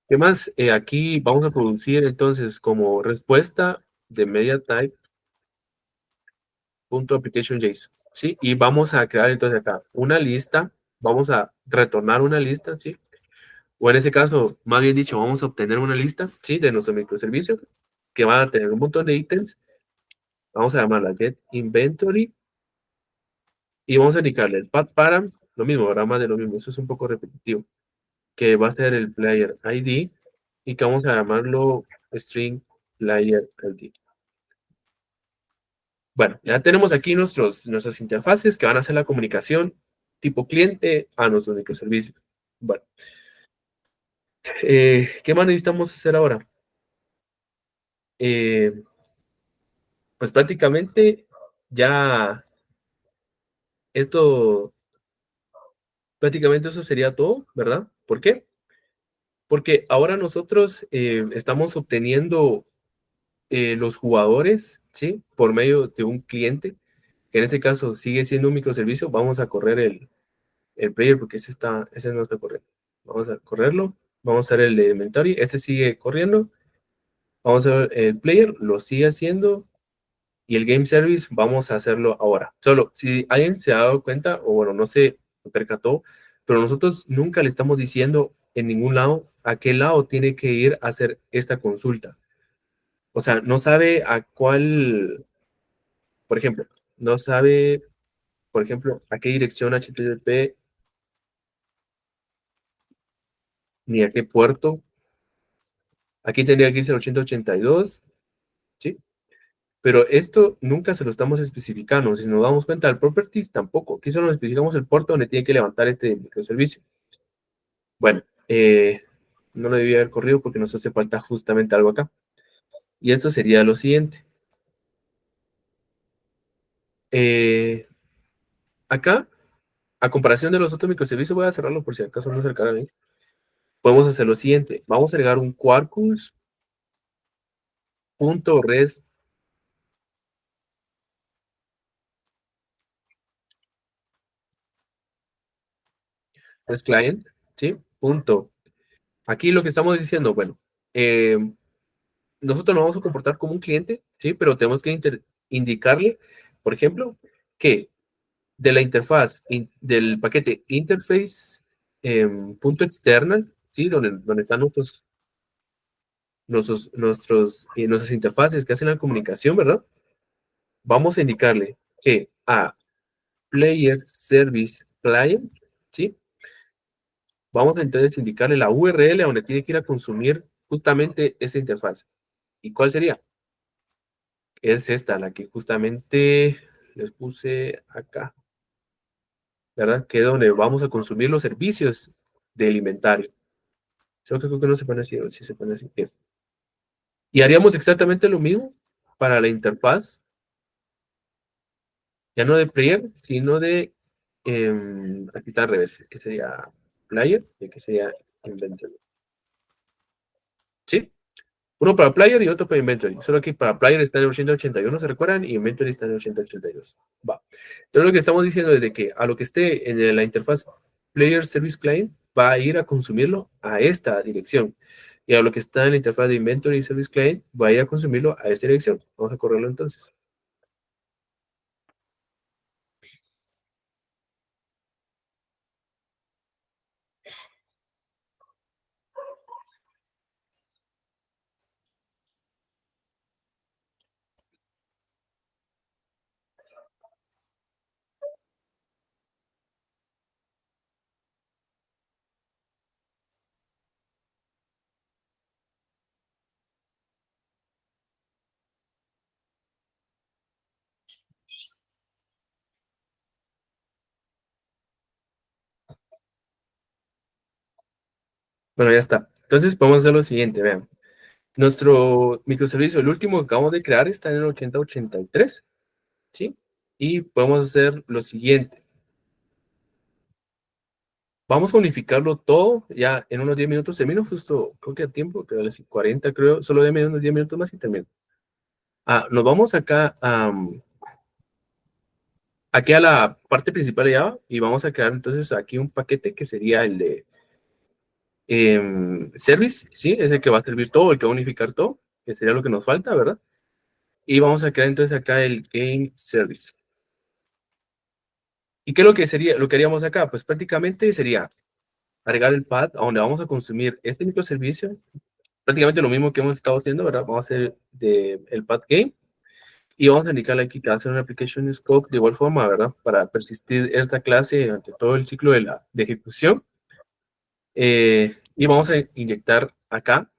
¿Qué más? Aquí vamos a producir entonces como respuesta de media type.application.json, ¿sí? Y vamos a crear entonces acá una lista, vamos a retornar una lista, ¿sí? O en ese caso, más bien dicho, vamos a obtener una lista, ¿sí? De nuestro microservicio que va a tener un montón de ítems. Vamos a llamarla get inventory y vamos a indicarle el path param, lo mismo, ahora más de lo mismo, eso es un poco repetitivo, que va a ser el player ID y que vamos a llamarlo string player ID. Bueno, ya tenemos aquí nuestras interfaces que van a hacer la comunicación tipo cliente a nuestros microservicios. Bueno, ¿qué más necesitamos hacer ahora? Eh, pues prácticamente ya esto, prácticamente eso sería todo, ¿verdad? ¿Por qué? Porque ahora nosotros estamos obteniendo los jugadores, ¿sí? Por medio de un cliente, que en ese caso sigue siendo un microservicio. Vamos a correr el player porque ese no está corriendo. Vamos a correrlo. Vamos a hacer el de inventory. Este sigue corriendo. Vamos a ver el player, lo sigue haciendo. Y el game service, vamos a hacerlo ahora. Solo, si alguien se ha dado cuenta, o bueno, no se percató, pero nosotros nunca le estamos diciendo en ningún lado a qué lado tiene que ir a hacer esta consulta. O sea, no sabe a cuál, por ejemplo, no sabe, por ejemplo, a qué dirección HTTP ni a qué puerto. Aquí tendría que irse el 8082, ¿sí? Pero esto nunca se lo estamos especificando. Si nos damos cuenta, al properties tampoco. Aquí solo especificamos el puerto donde tiene que levantar este microservicio. Bueno, no lo debía haber corrido porque nos hace falta justamente algo acá. Y esto sería lo siguiente. Eh, acá, a comparación de los otros microservicios, voy a cerrarlo por si acaso no se acercara bien. Podemos hacer lo siguiente. Vamos a agregar un quarkus.rest client, ¿sí? Punto. Aquí lo que estamos diciendo, bueno, nosotros nos vamos a comportar como un cliente, ¿sí? Pero tenemos que indicarle, por ejemplo, que de la interfaz del paquete interface punto external, ¿sí? Donde están nuestras interfaces que hacen la comunicación, ¿verdad? Vamos a indicarle que a player service client, ¿sí? Vamos a entonces indicarle la URL a donde tiene que ir a consumir justamente esa interfaz. ¿Y cuál sería? Es esta, la que justamente les puse acá, ¿verdad? Que es donde vamos a consumir los servicios del inventario. Solo que creo que no se pone así, o sí se pone así. Bien. Y haríamos exactamente lo mismo para la interfaz, ya no de player, sino de, aquí está al revés, que sería player y que sería inventory. ¿Sí? Uno para player y otro para inventory. Solo que para player está en el 881, ¿se recuerdan? Y inventory está en el 882. Va. Entonces lo que estamos diciendo es de que a lo que esté en la interfaz player service client va a ir a consumirlo a esta dirección. Y a lo que está en la interfaz de inventory service client va a ir a consumirlo a esa dirección. Vamos a correrlo entonces. Bueno, ya está. Entonces podemos hacer lo siguiente, vean. Nuestro microservicio, el último que acabamos de crear, está en el 8083, ¿sí? Y podemos hacer lo siguiente. Vamos a unificarlo todo ya en unos 10 minutos. Termino justo, creo que a tiempo, que a las 40, creo. Solo déme unos 10 minutos más y termino. Nos vamos acá aquí a la parte principal de Java y vamos a crear entonces aquí un paquete que sería el de service, ¿sí? Es el que va a servir todo, el que va a unificar todo, que sería lo que nos falta, ¿verdad? Y vamos a crear entonces acá el game service. ¿Y qué es lo que sería, lo que haríamos acá? Pues prácticamente sería agregar el path a donde vamos a consumir este microservicio, prácticamente lo mismo que hemos estado haciendo, ¿verdad? Vamos a hacer el path game y vamos a indicarle aquí que va a ser una application scope de igual forma, ¿verdad? Para persistir esta clase durante todo el ciclo de ejecución. Y vamos a inyectar acá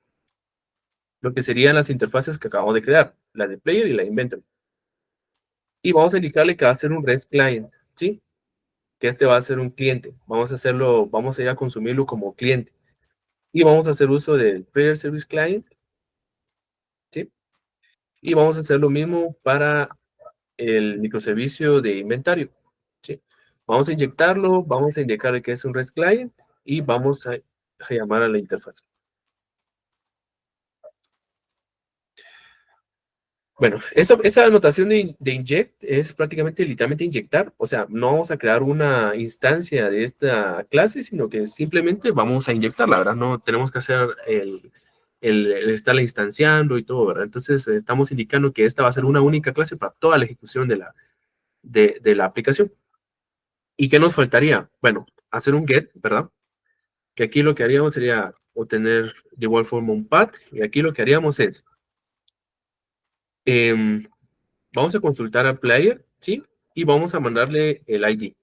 lo que serían las interfaces que acabamos de crear, la de player y la de inventor. Y vamos a indicarle que va a ser un REST client, ¿sí? Que este va a ser un cliente. Vamos a hacerlo, vamos a ir a consumirlo como cliente. Y vamos a hacer uso del player service client, ¿sí? Y vamos a hacer lo mismo para el microservicio de inventario, ¿sí? Vamos a inyectarlo, vamos a indicarle que es un REST client y vamos a llamar a la interfaz. Bueno, esa anotación de inject es prácticamente literalmente inyectar, o sea, no vamos a crear una instancia de esta clase, sino que simplemente vamos a inyectarla, ¿verdad? No tenemos que hacer el estarla instanciando y todo, ¿verdad? Entonces, estamos indicando que esta va a ser una única clase para toda la ejecución de la aplicación. ¿Y qué nos faltaría? Bueno, hacer un get, ¿verdad? Que aquí lo que haríamos sería obtener de igual forma un path, y aquí lo que haríamos es... vamos a consultar al player, ¿sí? Y vamos a mandarle el ID,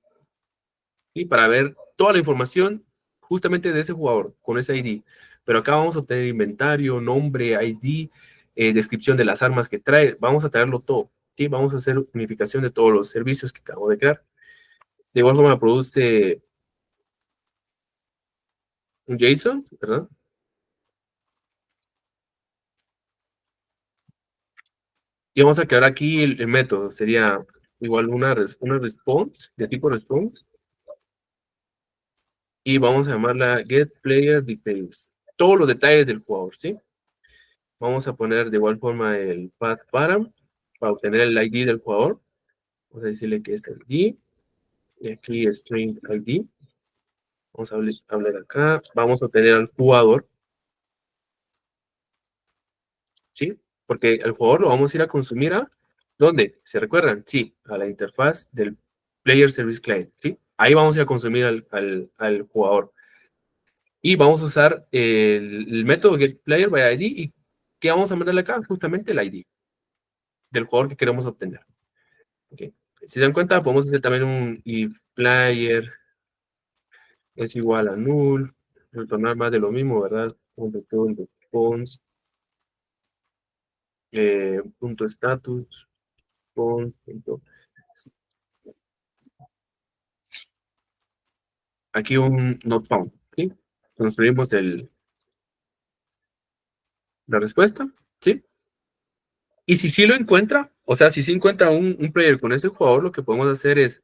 ¿sí? Para ver toda la información justamente de ese jugador con ese ID. Pero acá vamos a obtener inventario, nombre, ID, descripción de las armas que trae. Vamos a traerlo todo, ¿sí? Vamos a hacer unificación de todos los servicios que acabo de crear. De igual forma produce un JSON, ¿verdad? Y vamos a crear aquí el método. Sería igual una response, de tipo response, y vamos a llamarla getPlayerDetails. Todos los detalles del jugador, ¿sí? Vamos a poner de igual forma el path para obtener el ID del jugador. Vamos a decirle que es el ID. Y aquí string ID. Vamos a hablar acá. Vamos a obtener al jugador, ¿sí? Porque el jugador lo vamos a ir a consumir a... ¿Dónde? ¿Se recuerdan? Sí, a la interfaz del Player Service Client, ¿sí? Ahí vamos a ir a consumir al jugador. Y vamos a usar el método getPlayerById. ¿Y qué vamos a mandarle acá? Justamente el ID del jugador que queremos obtener. ¿Okay? Si se dan cuenta, podemos hacer también un if player es igual a null, retornar más de lo mismo, ¿verdad? Return response, punto status, response, aquí un not found, ¿sí? Construimos la respuesta, ¿sí? Y si sí lo encuentra, o sea, si sí encuentra un player con ese jugador, lo que podemos hacer es,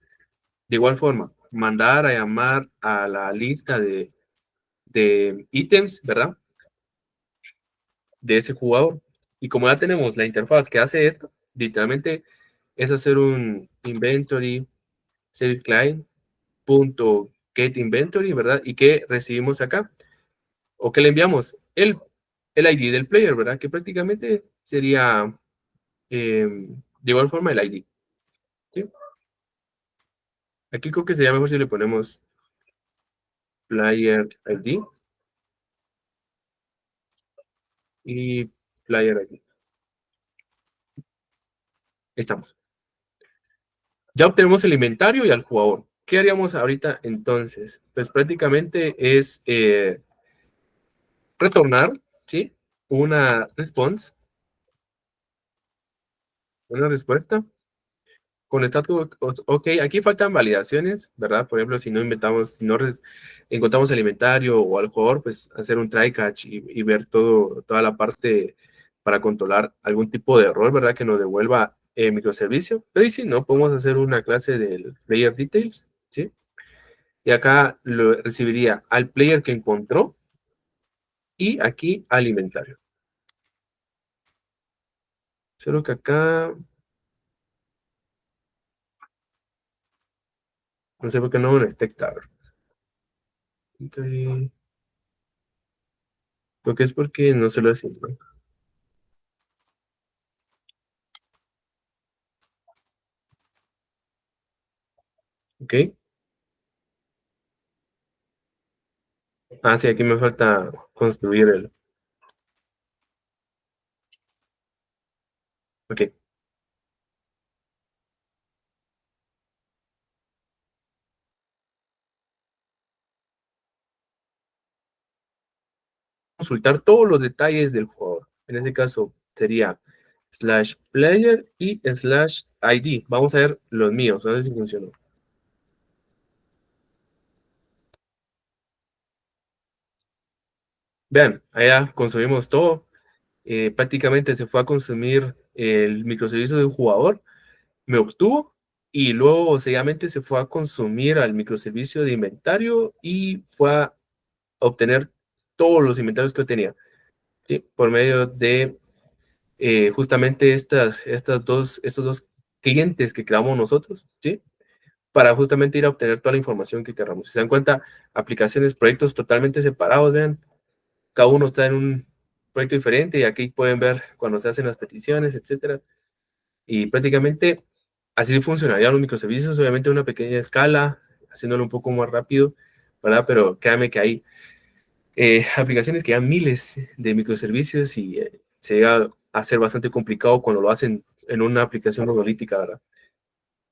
de igual forma, mandar a llamar a la lista de ítems, ¿verdad? De ese jugador. Y como ya tenemos la interfaz que hace esto, literalmente es hacer un inventory service client punto get inventory, ¿verdad? Y qué recibimos acá o qué le enviamos el ID del player, ¿verdad? Que prácticamente sería de igual forma el ID. ¿Sí? Aquí creo que sería mejor si le ponemos player ID y player ID. Estamos. Ya obtenemos el inventario y al jugador. ¿Qué haríamos ahorita entonces? Pues prácticamente es retornar, ¿sí? Una response, una respuesta con estatus, ok, aquí faltan validaciones, ¿verdad? Por ejemplo, si no inventamos, si no encontramos el inventario o al jugador, pues hacer un try catch y ver toda la parte para controlar algún tipo de error, ¿verdad? Que nos devuelva microservicio. Pero y si no, podemos hacer una clase del player details, ¿sí? Y acá lo recibiría al player que encontró y aquí al inventario. Solo que acá, no sé por qué no me detecta. Entonces, creo que es porque no se lo hacen, ¿no? Ok. Ah, sí, aquí me falta construir el. Ok. Consultar todos los detalles del jugador. En este caso sería /player y /ID. Vamos a ver los míos, a ver si funcionó. Vean, allá consumimos todo. Prácticamente se fue a consumir el microservicio de un jugador, me obtuvo y luego seguidamente se fue a consumir al microservicio de inventario y fue a obtener todos los inventarios que yo tenía, ¿sí? Por medio de justamente estos dos clientes que creamos nosotros, ¿sí? Para justamente ir a obtener toda la información que queramos. Si se dan cuenta, aplicaciones, proyectos totalmente separados, vean, cada uno está en un proyecto diferente y aquí pueden ver cuando se hacen las peticiones, etcétera. Y prácticamente así funcionarían los microservicios, obviamente a una pequeña escala, haciéndolo un poco más rápido, ¿verdad? Pero créanme que hay aplicaciones que dan miles de microservicios y se llega a ser bastante complicado cuando lo hacen en una aplicación monolítica, ¿verdad?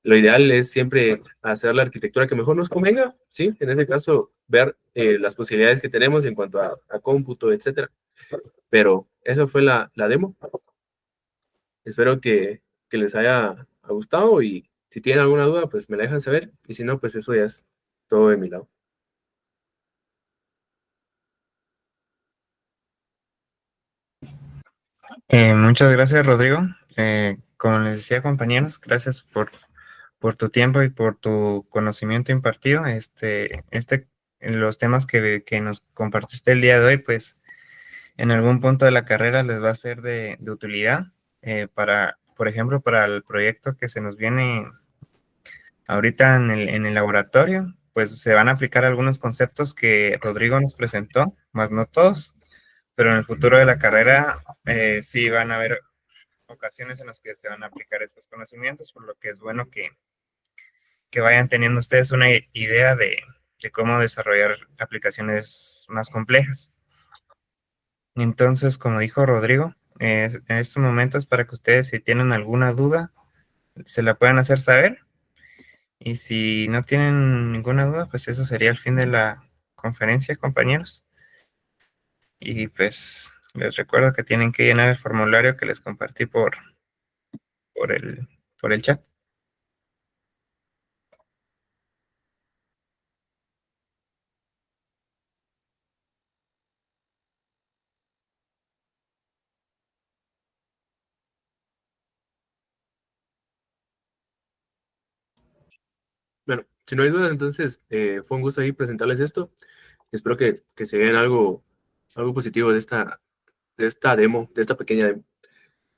Lo ideal es siempre hacer la arquitectura que mejor nos convenga, ¿sí? En ese caso, ver las posibilidades que tenemos en cuanto a cómputo, etcétera. Pero esa fue la demo. Espero que les haya gustado y si tienen alguna duda, pues me la dejan saber. Y si no, pues eso ya es todo de mi lado. Muchas gracias, Rodrigo. Como les decía, compañeros, gracias por tu tiempo y por tu conocimiento impartido. Los temas que nos compartiste el día de hoy, pues en algún punto de la carrera les va a ser de utilidad por ejemplo, para el proyecto que se nos viene ahorita en el laboratorio, pues se van a aplicar algunos conceptos que Rodrigo nos presentó, más no todos, pero en el futuro de la carrera sí van a haber ocasiones en las que se van a aplicar estos conocimientos, por lo que es bueno que vayan teniendo ustedes una idea de cómo desarrollar aplicaciones más complejas. Entonces, como dijo Rodrigo, en estos momentos para que ustedes si tienen alguna duda, se la puedan hacer saber. Y si no tienen ninguna duda, pues eso sería el fin de la conferencia, compañeros. Y pues les recuerdo que tienen que llenar el formulario que les compartí por por el chat. Bueno, si no hay dudas, entonces fue un gusto ahí presentarles esto. Espero que se vean algo positivo de esta demo, de esta pequeña demo.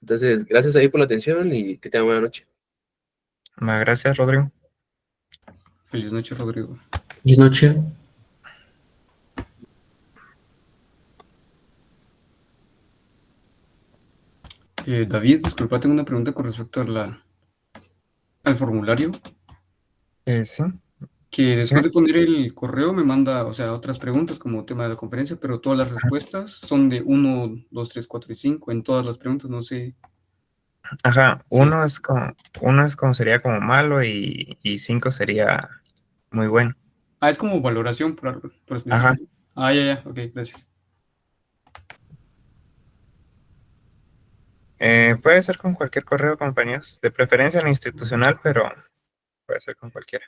Entonces, gracias ahí por la atención y que tengan buena noche. Gracias, Rodrigo. Feliz noche, Rodrigo. Buenas noches. David, disculpa, tengo una pregunta con respecto al formulario, Sí, que sí. después de poner el correo me manda, o sea, otras preguntas como tema de la conferencia, pero todas las respuestas son de 1, 2, 3, 4 y 5 en todas las preguntas, no sé Ajá, si uno es como sería como malo y 5 sería muy bueno. es como valoración, por así Ajá, decirlo. Ah, ya, ok, gracias. Puede ser con cualquier correo, compañeros. De preferencia en institucional, pero puede ser con cualquiera.